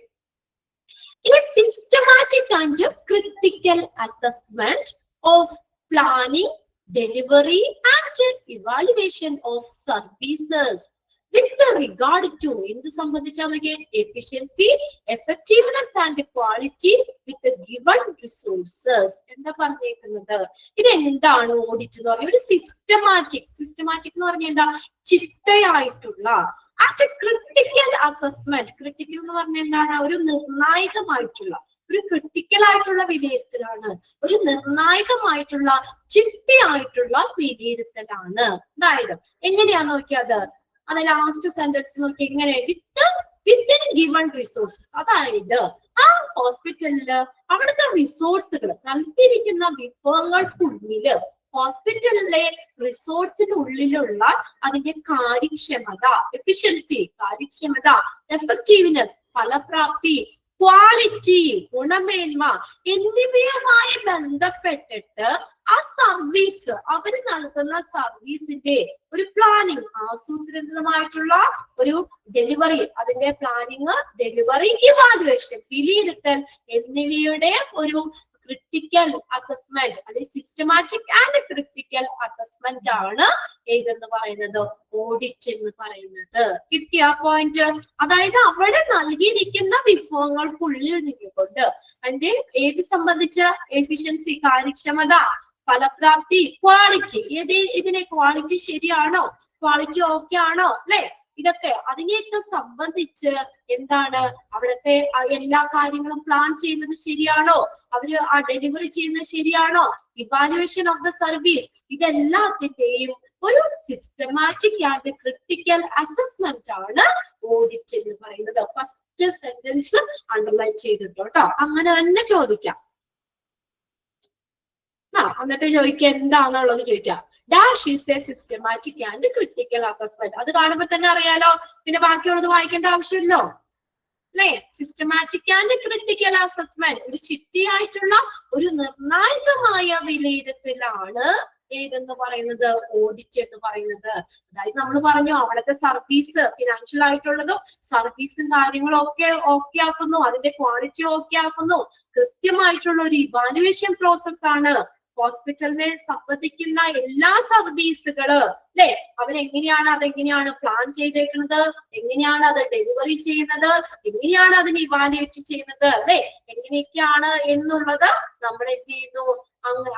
systematic and critical assessment of planning, delivery and evaluation of services with regard to എന്ത് സംബന്ധിച്ചാണ് efficiency, effectiveness and quality with the given resources. എന്താ പറഞ്ഞേക്കുന്നത്? ഇത് എന്താണ് ഓഡിറ്റ് എന്ന് പറഞ്ഞാൽ? ഒരു സിസ്റ്റമാറ്റിക് എന്ന് പറഞ്ഞാൽ എന്താ, ചിട്ടയായിട്ടുള്ള ആൻഡ് ക്രിട്ടിക്കൽ അസസ്മെന്റ്. ക്രിട്ടിക്കൽ എന്ന് പറഞ്ഞാൽ എന്താണ്, ഒരു നിർണായകമായിട്ടുള്ള, ഒരു ക്രിട്ടിക്കൽ ആയിട്ടുള്ള വിലയിരുത്തലാണ്, ഒരു നിർണായകമായിട്ടുള്ള ചിട്ടയായിട്ടുള്ള വിലയിരുത്തലാണ്. അതായത് എങ്ങനെയാ നോക്കിയത്, അത് ലാസ്റ്റ് സെന്റൻസ് നോക്കി, എങ്ങനെ വിത്തിൻ ഗിവൺ റിസോഴ്സസ്. അതായത് ആ ഹോസ്പിറ്റലില് അവിടുത്തെ റിസോഴ്സുകൾ, നൽകിയിരിക്കുന്ന വിഭവങ്ങൾക്കുള്ളില്, ഹോസ്പിറ്റലിലെ റിസോഴ്സിനുള്ളിലുള്ള അതിന്റെ കാര്യക്ഷമത, എഫിഷ്യൻസി, കാര്യക്ഷമത, എഫക്റ്റീവ്നെസ്, ഫലപ്രാപ്തി, ക്വാളിറ്റി, ഗുണമേന്മ എന്നിവയുമായി ബന്ധപ്പെട്ടിട്ട് ആ സർവീസ്, അവര് നൽകുന്ന സർവീസിന്റെ ഒരു പ്ലാനിങ്, ആസൂത്രിതമായിട്ടുള്ള ഒരു ഡെലിവറി, അതിന്റെ പ്ലാനിങ്, ഡെലിവറി, ഇവാലുവേഷൻ, വിലയിരുത്തൽ എന്നിവയുടെ ഒരു ക്രിട്ടിക്കൽ അസസ്മെന്റ് അല്ലെങ്കിൽ സിസ്റ്റമാറ്റിക് ആൻഡ് ക്രിട്ടിക്കൽ അസസ്മെന്റ് ആണ് ഏതെന്ന് പറയുന്നത്, ഓഡിറ്റ് എന്ന് പറയുന്നത്. കിട്ടിയ പോയിന്റ്? അതായത് അവിടെ നൽകിയിരിക്കുന്ന വിഭവങ്ങൾക്കുള്ളിൽ നിന്നുകൊണ്ട് അതിന്റെ ഏത് സംബന്ധിച്ച എഫിഷ്യൻസി, കാര്യക്ഷമത, ഫലപ്രാപ്തി, ക്വാളിറ്റി, ഇതിനെ ക്വാളിറ്റി ശരിയാണോ, ക്വാളിറ്റി ഓക്കെ ആണോ അല്ലെ, ഇതൊക്കെ അതിനെയൊക്കെ സംബന്ധിച്ച് എന്താണ്, അവിടുത്തെ എല്ലാ കാര്യങ്ങളും പ്ലാൻ ചെയ്യുന്നത് ശരിയാണോ, അവര് ആ ഡെലിവറി ചെയ്യുന്നത് ശരിയാണോ, ഇവാലുവേഷൻ ഓഫ് ദ സർവീസ്, ഇതെല്ലാത്തിന്റെയും ഒരു സിസ്റ്റമാറ്റിക് ആൻഡ് ക്രിട്ടിക്കൽ അസസ്മെന്റ് ആണ് ഓഡിറ്റ് എന്ന് പറയുന്നത്. ഫസ്റ്റ് സെന്റൻസ് അണ്ടർലൈൻ ചെയ്തിട്ടോ കേട്ടോ, അങ്ങനെ തന്നെ ചോദിക്കാം. എന്നിട്ട് ചോദിക്കാം എന്താണെന്നുള്ളത് ചോദിക്കാം. Dash is A systematic and critical assessment. അത് കാണുമ്പോൾ തന്നെ അറിയാലോ, പിന്നെ ബാക്കിയുള്ളത് വായിക്കേണ്ട ആവശ്യമില്ലോ അല്ലെ. സിസ്റ്റമാറ്റിക് ആൻഡ് ക്രിട്ടിക്കൽ അസസ്മെന്റ്, ഒരു ചിട്ടയായിട്ടുള്ള ഒരു നിർണായകമായ വിലയിരുത്തലാണ് ഏതെന്ന് പറയുന്നത്, ഓഡിറ്റ് എന്ന് പറയുന്നത്. അതായത് നമ്മൾ പറഞ്ഞു അവിടുത്തെ സർവീസ് ഫിനാൻഷ്യൽ ആയിട്ടുള്ളതും സർവീസും കാര്യങ്ങളും ഒക്കെ ഓക്കെ ആക്കുന്നു, അതിന്റെ ക്വാളിറ്റി ഓക്കെ ആക്കുന്നു, കൃത്യമായിട്ടുള്ള ഒരു ഇവാലുവേഷൻ പ്രോസസ് ആണ്. ഹോസ്പിറ്റലിനെ സംബന്ധിക്കുന്ന എല്ലാ സർവീസുകള് അല്ലെ, അതെങ്ങനെയാണ് പ്ലാൻ ചെയ്തേക്കുന്നത്, എങ്ങനെയാണ് അത് ഡെലിവറി ചെയ്യുന്നത്, എങ്ങനെയാണ് അതിനെ ഇവാലുവേറ്റ് ചെയ്യുന്നത് അല്ലെ, എങ്ങനെയൊക്കെയാണ് എന്നുള്ളത് നമ്മൾ എന്ത് ചെയ്യുന്നു,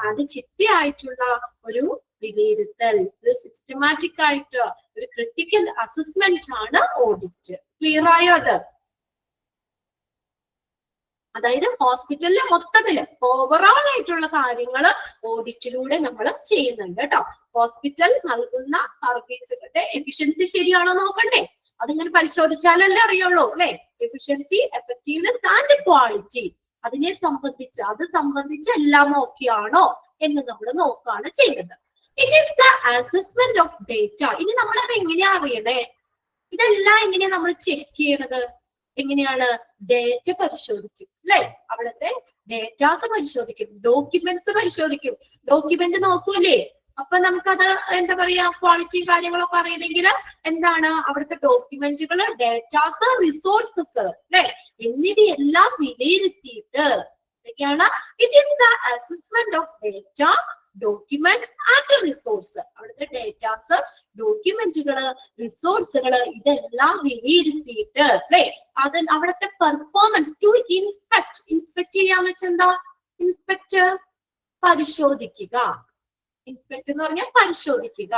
അത് ചിട്ടയായിട്ടുള്ള ഒരു വിലയിരുത്തൽ, ഒരു സിസ്റ്റമാറ്റിക് ആയിട്ട് ഒരു ക്രിട്ടിക്കൽ അസസ്മെന്റ് ആണ് ഓഡിറ്റ്. ക്ലിയർ ആയോ? അതായത് ഹോസ്പിറ്റലിലെ മൊത്തത്തില് ഓവറോൾ ആയിട്ടുള്ള കാര്യങ്ങൾ ഓഡിറ്റിലൂടെ നമ്മൾ ചെയ്യുന്നുണ്ട് കേട്ടോ. ഹോസ്പിറ്റൽ നൽകുന്ന സർവീസുകളുടെ എഫിഷ്യൻസി ശരിയാണോ നോക്കണ്ടേ, അതിങ്ങനെ പരിശോധിച്ചാലല്ലേ അറിയുള്ളൂ അല്ലെ. എഫിഷ്യൻസി, എഫക്റ്റീവ്നെസ് ആൻഡ് ക്വാളിറ്റി, അതിനെ സംബന്ധിച്ച് എല്ലാം ഓക്കെ ആണോ എന്ന് നമ്മൾ നോക്കുകയാണ് ചെയ്യുന്നത്. It is the assessment of data. ഇനി നമ്മൾ അത് എങ്ങനെയാ അറിയണേ, ഇതെല്ലാം എങ്ങനെയാ നമ്മൾ ചെക്ക് ചെയ്യണത്, എങ്ങനെയാണ്, ഡേറ്റ പരിശോധിക്കും അല്ലെ, അവിടുത്തെ ഡേറ്റാസ് പരിശോധിക്കും, ഡോക്യുമെന്റ്സ് പരിശോധിക്കും. ഡോക്യുമെന്റ് നോക്കൂലേ, അപ്പൊ നമുക്കത് എന്താ പറയാ, ക്വാളിറ്റി കാര്യങ്ങളൊക്കെ അറിയണമെങ്കിൽ എന്താണ്, അവിടുത്തെ ഡോക്യുമെന്റുകൾ, ഡേറ്റാസ്, റിസോഴ്സസ് അല്ലെ, എന്നിവയെല്ലാം വിലയിരുത്തിയിട്ട് ഇതൊക്കെയാണ് it is the assessment of data documents and resource. അവിടുത്തെ ഡേറ്റാസ്, ഡോക്യുമെന്റുകള്, റിസോഴ്സുകള് ഇതെല്ലാം വിലയിരുത്തിയിട്ട് അല്ലെ അവിടുത്തെ പെർഫോമൻസ് ടു ഇൻസ്പെക്ട് ചെയ്യാന്ന് വെച്ചാൽ എന്താ? ഇൻസ്പെക്ടർ പരിശോധിക്കുക. ഇൻസ്പെക്ട് എന്ന് പറഞ്ഞാൽ പരിശോധിക്കുക.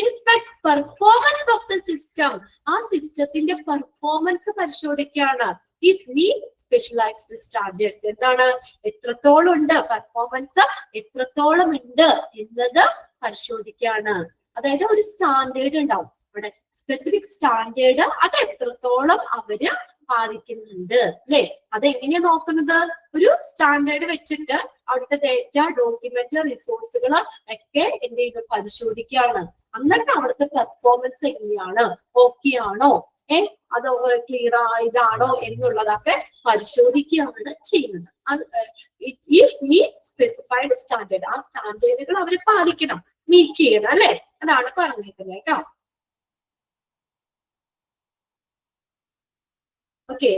Inspect performance of the system. ആ സിസ്റ്റത്തിന്റെ പെർഫോമൻസ് പരിശോധിക്കുകയാണ്. ഇഫ് മീ സ്പെഷ്യലൈസ്ഡ് സ്റ്റാൻഡേർഡ്സ് എന്താണ്, എത്രത്തോളം ഉണ്ട് പെർഫോമൻസ്, എത്രത്തോളം ഉണ്ട് എന്നത് പരിശോധിക്കുകയാണ്. അതായത് ഒരു സ്റ്റാൻഡേർഡ് ഉണ്ടാവും അവിടെ, സ്പെസിഫിക് സ്റ്റാൻഡേർഡ്, അത് എത്രത്തോളം അവര് പാലിക്കുന്നുണ്ട് അല്ലെ. അതെങ്ങനെയാ നോക്കുന്നത്? ഒരു സ്റ്റാൻഡേർഡ് വെച്ചിട്ട് അവിടുത്തെ ഡേറ്റ, ഡോക്യുമെന്റ്, റിസോഴ്സുകൾ ഒക്കെ എന്ത് ചെയ്ത് പരിശോധിക്കുകയാണ്. എന്നിട്ട് അവിടുത്തെ പെർഫോമൻസ് എങ്ങനെയാണ്, ഓക്കെ ആണോ, അത് ക്ലിയർ ആയതാണോ എന്നുള്ളതൊക്കെ പരിശോധിക്കുകയാണ് ചെയ്യുന്നത്. ഇഫ് മീറ്റ് സ്പെസിഫൈഡ് സ്റ്റാൻഡേർഡ്, ആ സ്റ്റാൻഡേർഡുകൾ അവർ പാലിക്കണം, മീറ്റ് ചെയ്യണം അല്ലെ. അതാണ് പറഞ്ഞിരിക്കുന്നത് കേട്ടോ. ഓക്കെ,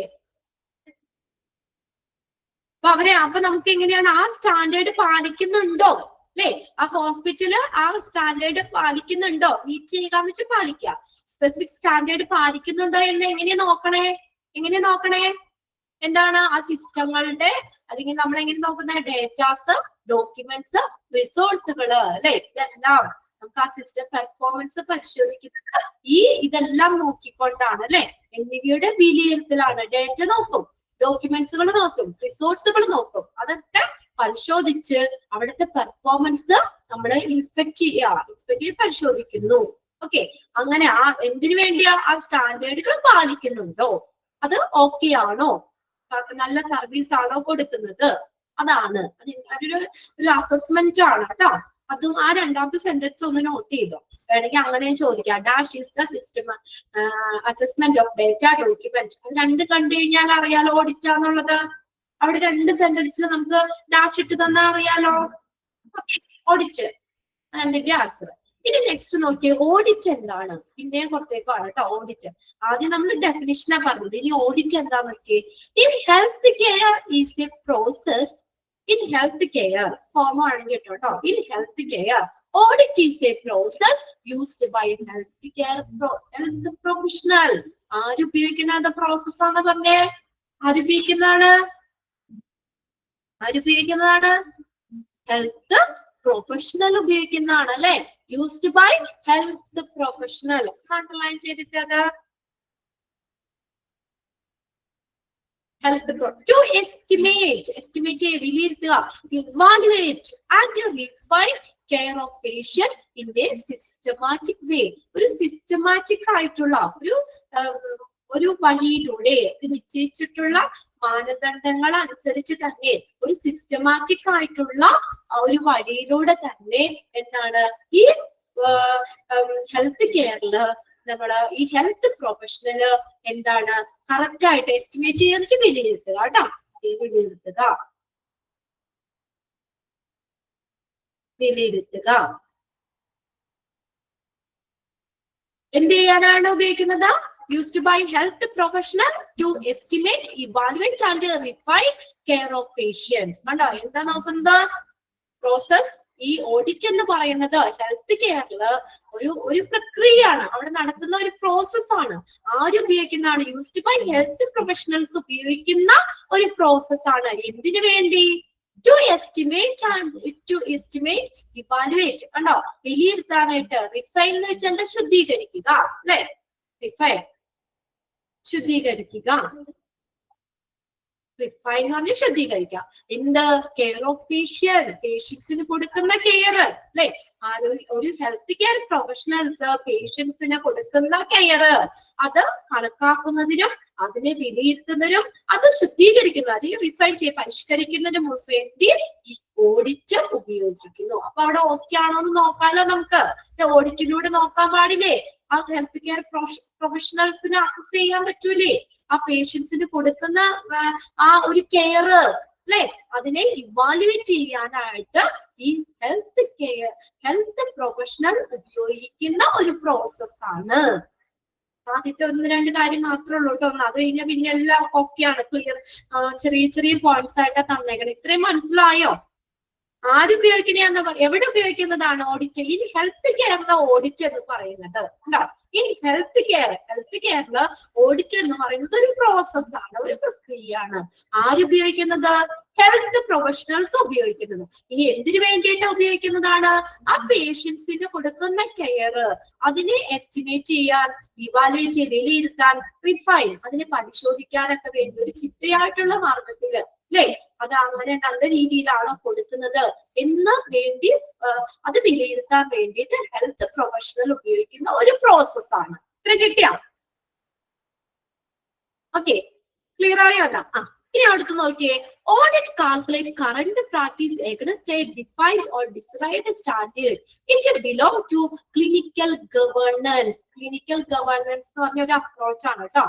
അപ്പൊ നമുക്ക് എങ്ങനെയാണ് ആ സ്റ്റാൻഡേർഡ് പാലിക്കുന്നുണ്ടോ അല്ലെ? ആ ഹോസ്പിറ്റല് ആ സ്റ്റാൻഡേർഡ് പാലിക്കുന്നുണ്ടോ, മീറ്റ് ചെയ്യുക എന്ന് വെച്ചാൽ പാലിക്കുക. സ്പെസിഫിക് സ്റ്റാൻഡേർഡ് പാലിക്കുന്നുണ്ടോ എന്ന് എങ്ങനെയാ നോക്കണേ? എന്താണ് ആ സിസ്റ്റങ്ങളുടെ, അല്ലെങ്കിൽ നമ്മൾ എങ്ങനെ നോക്കുന്ന ഡേറ്റാസ്, ഡോക്യുമെന്റ്സ്, റിസോഴ്സുകള് അല്ലെ, ഇതെല്ലാം നമുക്ക് ആ സിസ്റ്റം പെർഫോമൻസ് പരിശോധിക്കുന്നത് ഇതെല്ലാം നോക്കിക്കൊണ്ടാണ് അല്ലെ. എന്നിവയുടെ വിലയിരുത്തലാണ്. ഡേറ്റ നോക്കും, ഡോക്യുമെന്റ്സുകൾ നോക്കും, റിസോഴ്സുകൾ നോക്കും, അതൊക്കെ പരിശോധിച്ച് അവിടുത്തെ പെർഫോമൻസ് നമ്മൾ ഇൻസ്പെക്ട് ചെയ്ത് പരിശോധിക്കുന്നു. ഓക്കെ, അങ്ങനെ ആ എന്തിനു വേണ്ടിയാ? ആ സ്റ്റാൻഡേർഡുകൾ പാലിക്കുന്നുണ്ടോ, അത് ഓക്കെ ആണോ, നല്ല സർവീസ് ആണോ കൊടുക്കുന്നത്, അതാണ് ഒരു അസസ്മെന്റ് ആണ് കേട്ടോ. അതും ആ രണ്ടാമത്തെ സെന്റൻസ് ഒന്ന് നോട്ട് ചെയ്തോ, വേണമെങ്കിൽ അങ്ങനെയും ചോദിക്കാം. Dash is the system assessment of data document. അത് രണ്ട് കണ്ടു കഴിഞ്ഞാൽ അറിയാലോ ഓഡിറ്റ് ആന്നുള്ളത്. അവിടെ രണ്ട് സെന്റൻസിൽ നമുക്ക് ഡാഷ് ഇട്ട് തന്നാൽ അറിയാലോ. ഓഡിറ്റ് അതിന്റെ ആൻസർ. ഇനി നെക്സ്റ്റ് നോക്കിയേ, ഓഡിറ്റ് എന്താണ്? പിന്നെയും പുറത്തേക്കാണ് കേട്ടോ ഓഡിറ്റ്. ആദ്യം നമ്മൾ ഡെഫിനിഷനാ പറഞ്ഞത്, ഇനി ഓഡിറ്റ് എന്താന്ന് നോക്കിയേ. In health care is A process. In healthcare, form ആണെങ്കിൽ കേട്ടോ. In healthcare, audit is a process used by health professional. ആരുപയോഗിക്കുന്ന പ്രോസസ് ആണ് പറഞ്ഞേ? ആരുപയോഗിക്കുന്നതാണ്? ഹെൽത്ത് പ്രൊഫഷണൽ ഉപയോഗിക്കുന്നതാണ് അല്ലെ. Used by health professional. Underline ചെയ്തിട്ടത് health to estimate, വിലയിരുത്തുക, evaluate and refine care of patient in a systematic way. ഒരു systematic ആയിട്ടുള്ള ഒരു വഴിയിലൂടെ നിശ്ചയിച്ചിട്ടുള്ള മാനദണ്ഡങ്ങൾ അനുസരിച്ച് തന്നെ ഒരു സിസ്റ്റമാറ്റിക് ആയിട്ടുള്ള ഒരു വഴിയിലൂടെ തന്നെ എന്താണ് ഈ ഹെൽത്ത് കെയറില് നമ്മള് ഈ ഹെൽത്ത് പ്രൊഫഷണല് എന്താണ് കറക്റ്റ് ആയിട്ട് എസ്റ്റിമേറ്റ് ചെയ്യാന്ന് വിലയിരുത്തുക കേട്ടോ. വിലയിരുത്തുക എന്ത് ചെയ്യാനാണ് ഉപയോഗിക്കുന്നത്? used by health professional to estimate, evaluate and refine care of patient. കണ്ടോ എന്താ നോക്കുന്നത്? പ്രോസസ്. ഈ ഓഡിറ്റ് എന്ന് പറയുന്നത് ഹെൽത്ത് കെയറില് ഒരു പ്രക്രിയയാണ്, അവിടെ നടത്തുന്ന ഒരു പ്രോസസ് ആണ്. ആരുപയോഗിക്കുന്നതാണ്? യൂസ്ഡ് ബൈ ഹെൽത്ത് പ്രൊഫഷണൽസ് ഉപയോഗിക്കുന്ന ഒരു പ്രോസസ് ആണ്. എന്തിനു വേണ്ടി? To estimate evaluate. കണ്ടോ, വിലയിരുത്താനായിട്ട്. റിഫൈൻ എന്ന് വെച്ചാൽ എന്താ? ശുദ്ധീകരിക്കുക അല്ലെ. റിഫൈൻ ശുദ്ധീകരിക്കുക. റിഫൈൻ എന്ന് പറഞ്ഞാൽ ശുദ്ധീകരിക്കുക. എന്ത്? കെയർ ഓഫ് പേഷ്യൻസിന് കൊടുക്കുന്ന കെയർ അല്ലെ. ഒരു ഹെൽത്ത് കെയർ പ്രൊഫഷണൽസ് പേഷ്യൻസിന് കൊടുക്കുന്ന കെയർ അത് കണക്കാക്കുന്നതിനും അതിനെ വിലയിരുത്തുന്നതിനും അത് ശുദ്ധീകരിക്കുന്നതിനും അല്ലെങ്കിൽ റിഫൈൻ പരിഷ്കരിക്കുന്നതിനും വേണ്ടി ഈ ഓഡിറ്റ് ഉപയോഗിക്കുന്നു. അപ്പൊ അവിടെ ഓക്കെ ആണോ എന്ന് നോക്കാലോ നമുക്ക്. ഓഡിറ്റിലൂടെ നോക്കാൻ പാടില്ലേ? ആ ഹെൽത്ത് കെയർ പ്രൊഫഷണൽസിന് അസസ് ചെയ്യാൻ പറ്റൂലേ? ആ പേഷ്യൻസിന് കൊടുക്കുന്ന ആ ഒരു കെയർ അല്ലെ, അതിനെ ഇവാലുവേറ്റ് ചെയ്യാനായിട്ട് ഈ ഹെൽത്ത് പ്രൊഫഷണൽ ഉപയോഗിക്കുന്ന ഒരു പ്രോസസ് ആണ്. ആദ്യത്തെ 1-2 കാര്യം മാത്രമേ ഉള്ളൂ കേട്ടോ. അത് കഴിഞ്ഞാൽ പിന്നെ എല്ലാം ഓക്കെയാണ്, ക്ലിയർ. ചെറിയ പോയിന്റ്സ് ആയിട്ടാ തന്നേക്കണം. ഇത്രയും മനസ്സിലായോ? ആരുപയോഗിക്കുന്ന എവിടെ ഉപയോഗിക്കുന്നതാണ് ഓഡിറ്റ്? ഇൻ ഹെൽത്ത് കെയറിലെ ഓഡിറ്റ് എന്ന് പറയുന്നത് ഉണ്ടോ? ഇൻ ഹെൽത്ത് കെയറില് ഓഡിറ്റ് എന്ന് പറയുന്നത് ഒരു പ്രോസസ്സാണ്, ഒരു പ്രക്രിയയാണ്. ആരുപയോഗിക്കുന്നത്? ഹെൽത്ത് പ്രൊഫഷണൽസ് ഉപയോഗിക്കുന്നത്. ഇനി എന്തിനു വേണ്ടിയിട്ട് ഉപയോഗിക്കുന്നതാണ്? ആ പേഷ്യൻസിന് കൊടുക്കുന്ന കെയർ അതിനെ എസ്റ്റിമേറ്റ് ചെയ്യാൻ, ഇവാലുവേറ്റ് ചെയ്ത് വിലയിരുത്താൻ, റിഫൈൻ അതിനെ പരിശോധിക്കാനൊക്കെ വേണ്ടി ഒരു ചിട്ടയായിട്ടുള്ള മാർഗത്തില് അല്ലെ അത് അങ്ങനെ നല്ല രീതിയിലാണോ കൊടുക്കുന്നത് എന്ന് വേണ്ടി അത് വിലയിരുത്താൻ വേണ്ടിയിട്ട് ഹെൽത്ത് പ്രൊഫഷണൽ ഉപയോഗിക്കുന്ന ഒരു പ്രോസസ്സാണ്. ഇത്ര കിട്ടിയ? ഓക്കെ, ക്ലിയർ ആയോ? ഇനി അടുത്ത് നോക്കിയേ, audit calculate current practice against a defined or desired standard. It belong to clinical governance. Clinical governance എന്ന് പറഞ്ഞ ഒരു അപ്രോച്ച് ആണ് കേട്ടോ,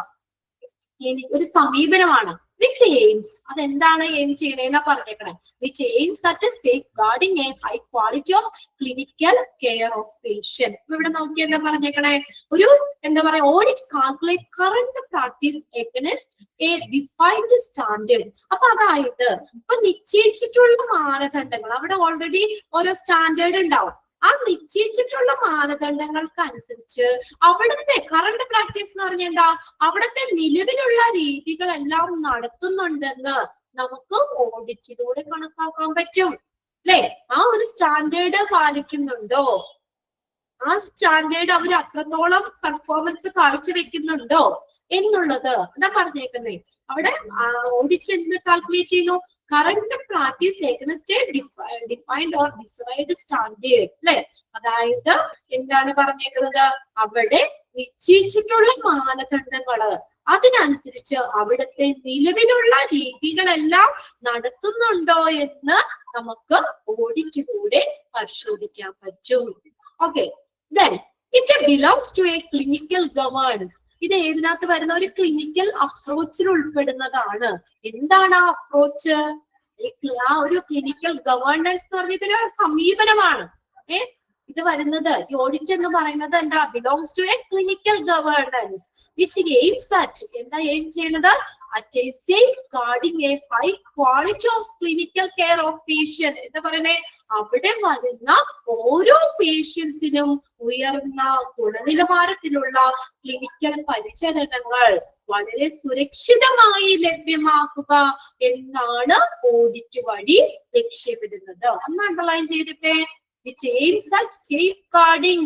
ഒരു സമീപനമാണ്. which aims, അതെന്താണ് aim ചെയ്യണേന്നാ പറഞ്ഞേക്കണേ, which aims at safeguarding a high quality of clinical care of patient. ഇവിടെ നോക്കി എന്താ പറഞ്ഞേക്കണേ, ഒരു എന്താ പറയാ, audit calculate current practice against a defined standard. അപ്പൊ അതായത് ഇപ്പൊ നിശ്ചയിച്ചിട്ടുള്ള മാനദണ്ഡങ്ങൾ, അവിടെ ഓൾറെഡി ഓരോ സ്റ്റാൻഡേർഡ് ഉണ്ടാവും. ആ നിശ്ചയിച്ചിട്ടുള്ള മാനദണ്ഡങ്ങൾക്ക് അനുസരിച്ച് അവിടുത്തെ കറണ്ട് പ്രാക്ടീസ് എന്ന് പറഞ്ഞാൽ എന്താ, അവിടുത്തെ നിലവിലുള്ള രീതികളെല്ലാം നടത്തുന്നുണ്ടെന്ന് നമുക്ക് ഓഡിറ്റിലൂടെ കണക്കാക്കാൻ പറ്റും അല്ലെ. ആ ഒരു സ്റ്റാൻഡേർഡ് പാലിക്കുന്നുണ്ടോ, ആ സ്റ്റാൻഡേർഡ് അവർ അത്രത്തോളം പെർഫോമൻസ് കാഴ്ചവെക്കുന്നുണ്ടോ എന്നുള്ളത് എന്താ പറഞ്ഞേക്കുന്നേ. അവിടെ ഓഡിറ്റ് എന്ത് കാൽക്കുലേറ്റ് ചെയ്യുന്നു? Current practice against a defined or desired standard അല്ലെ. അതായത് എന്താണ് പറഞ്ഞേക്കുന്നത്, അവിടെ നിശ്ചയിച്ചിട്ടുള്ള മാനദണ്ഡങ്ങള് അതിനനുസരിച്ച് അവിടുത്തെ നിലവിലുള്ള രീതികളെല്ലാം നടത്തുന്നുണ്ടോ എന്ന് നമുക്ക് ഓഡിറ്റിലൂടെ പരിശോധിക്കാൻ പറ്റും. Okay, then it belongs to a clinical governance. ഇത് ഏതിനകത്ത് വരുന്ന ഒരു ക്ലിനിക്കൽ അപ്രോച്ചിൽ ഉൾപ്പെടുന്നതാണ്. എന്താണ് ആ അപ്രോച്ച്? ആ ഒരു ക്ലിനിക്കൽ ഗവേണൻസ് എന്ന് പറഞ്ഞ ഇതൊരു സമീപനമാണ്. ഇത് വരുന്നത് ഈ ഓഡിറ്റ് എന്ന് പറയുന്നത് എന്താ, belongs to a clinical governance which aims at, എന്താ എയിം ചെയ്യുന്നത്? At a safeguarding a high quality of clinical care of patient. എന്താ പറയണേ, അവിടെ വരുന്ന ഓരോ പേഷ്യൻസിനും ഉയർന്ന ഗുണനിലവാരത്തിലുള്ള ക്ലിനിക്കൽ പരിചരണങ്ങൾ വളരെ സുരക്ഷിതമായി ലഭ്യമാക്കുക എന്നാണ് ഓഡിറ്റ് വഴി ലക്ഷ്യമിടുന്നത്. ഒന്ന് അണ്ടർലൈൻ ചെയ്തിട്ടേ, which aims at safeguarding,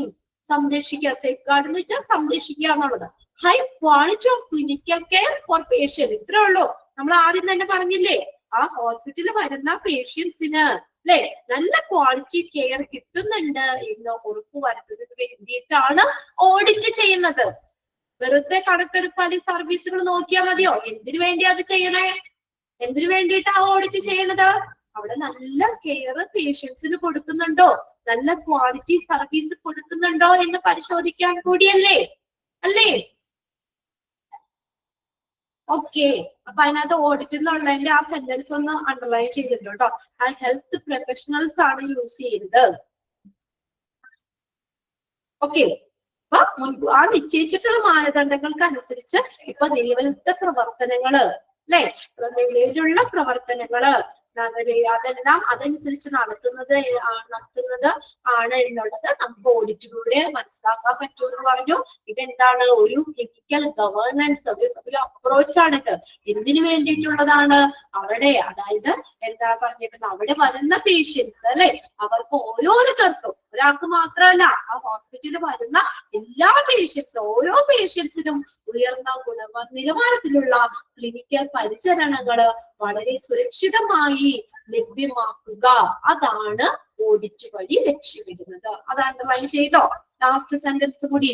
സംരക്ഷിക്കുക. സേഫ് ഗാർഡ് എന്ന് വെച്ചാൽ സംരക്ഷിക്കുക എന്നുള്ളത്. High quality of clinical care for patient. ഇത്രേ ഉള്ളൂ. നമ്മൾ ആദ്യം തന്നെ പറഞ്ഞില്ലേ, ആ ഹോസ്പിറ്റലിൽ വരുന്ന പേഷ്യൻസിന് അല്ലെ നല്ല ക്വാളിറ്റി കെയർ കിട്ടുന്നുണ്ട് എന്ന് ഉറപ്പുവരുത്തുന്നതിന് വേണ്ടിയിട്ടാണ് ഓഡിറ്റ് ചെയ്യുന്നത്. വെറുതെ കണക്കെടുപ്പ് അല്ലെങ്കിൽ സർവീസുകൾ നോക്കിയാൽ മതിയോ? എന്തിനു വേണ്ടി അത് ചെയ്യണേ? എന്തിനു വേണ്ടിയിട്ടാ ഓഡിറ്റ് ചെയ്യണത്? അവിടെ നല്ല കെയർ പേഷ്യൻസിന് കൊടുക്കുന്നുണ്ടോ, നല്ല ക്വാളിറ്റി സർവീസ് കൊടുക്കുന്നുണ്ടോ എന്ന് പരിശോധിക്കാൻ കൂടിയല്ലേ അല്ലേ? ഓക്കെ, അപ്പൊ അതിനകത്ത് ഓഡിറ്റ് എന്നുള്ളതിന്റെ ആ സെന്റൻസ് ഒന്ന് അണ്ടർലൈൻ ചെയ്തിട്ടുണ്ട് കേട്ടോ. ആ ഹെൽത്ത് പ്രൊഫഷണൽസ് ആണ് യൂസ് ചെയ്യുന്നത്. ഓക്കെ, അപ്പൊ ആ നിശ്ചയിച്ചിട്ടുള്ള മാനദണ്ഡങ്ങൾക്ക് അനുസരിച്ച് ഇപ്പൊ നിലവിലത്തെ പ്രവർത്തനങ്ങള് അല്ലെ, നിലവിലുള്ള പ്രവർത്തനങ്ങള് അതെല്ലാം അതനുസരിച്ച് നടത്തുന്നത് ആണ് എന്നുള്ളത് നമുക്ക് ഓഡിറ്റിലൂടെ മനസ്സിലാക്കാൻ പറ്റുമെന്ന് പറഞ്ഞു. ഇതെന്താണ്? ഒരു ക്ലിനിക്കൽ ഗവേണൻസ്, ഒരു അപ്രോച്ചാണിത്. എന്തിനു വേണ്ടിയിട്ടുള്ളതാണ്? അവിടെ അതായത് എന്താ പറഞ്ഞിരിക്കുന്നത്, അവിടെ വരുന്ന പേഷ്യൻസ് അല്ലെ, അവർക്ക് ഓരോരുത്തർക്കും, ഒരാൾക്ക് മാത്രമല്ല, ആ ഹോസ്പിറ്റലിൽ വരുന്ന എല്ലാ പേഷ്യൻസും, ഓരോ പേഷ്യൻസിനും ഉയർന്ന നിലവാരത്തിലുള്ള ക്ലിനിക്കൽ പരിചരണങ്ങള് വളരെ സുരക്ഷിതമായി ലഭ്യമാക്കുക. അതാണ് ഓഡിറ്റ് വഴി ലക്ഷ്യമിടുന്നത്. അത് അണ്ടർലൈൻ ചെയ്തോ? ലാസ്റ്റ് സെന്റൻസ് കൂടി.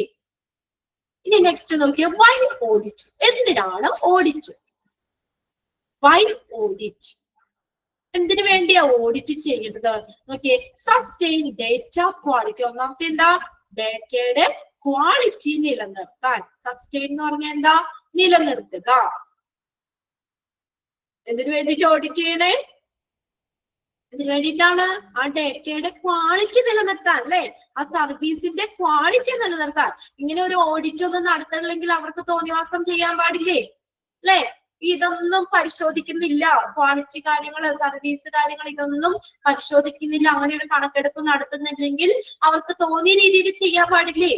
ഇനി നെക്സ്റ്റ് നോക്കിയാൽ വൈ ഓഡിറ്റ്. എന്തിനാണ് ഓഡിറ്റ്? Why audit? എന്തിനു വേണ്ടിയാ ഓഡിറ്റ് ചെയ്യുന്നത്? നോക്കിയേ, സസ്റ്റെയിൻ ഡേറ്റ ക്വാളിറ്റി. ഒന്നാമത്തെ എന്താ? ഡേറ്റയുടെ ക്വാളിറ്റി നിലനിർത്താൻ. സസ്റ്റെയിൻ എന്ന് പറഞ്ഞാൽ എന്താ? നിലനിർത്തുക. എന്തിനു വേണ്ടിയിട്ട് ഓഡിറ്റ് ചെയ്യണേ? ഇതിനു വേണ്ടിയിട്ടാണ് ആ ഡേറ്റയുടെ ക്വാളിറ്റി നിലനിർത്താൻ അല്ലെ, ആ സർവീസിന്റെ ക്വാളിറ്റി നിലനിർത്താൻ. ഇങ്ങനെ ഒരു ഓഡിറ്റ് ഒന്നും നടത്തണമെങ്കിൽ അവർക്ക് തോന്നിവാസം ചെയ്യാൻ പാടില്ലേ അല്ലെ? ഇതൊന്നും പരിശോധിക്കുന്നില്ല. ക്വാളിറ്റി കാര്യങ്ങള്, സർവീസ് കാര്യങ്ങൾ ഇതൊന്നും പരിശോധിക്കുന്നില്ല. അങ്ങനെ ഒരു കണക്കെടുപ്പ് നടത്തുന്നില്ലെങ്കിൽ അവർക്ക് തോന്നിയ രീതിയിൽ ചെയ്യാൻ പാടില്ലേ?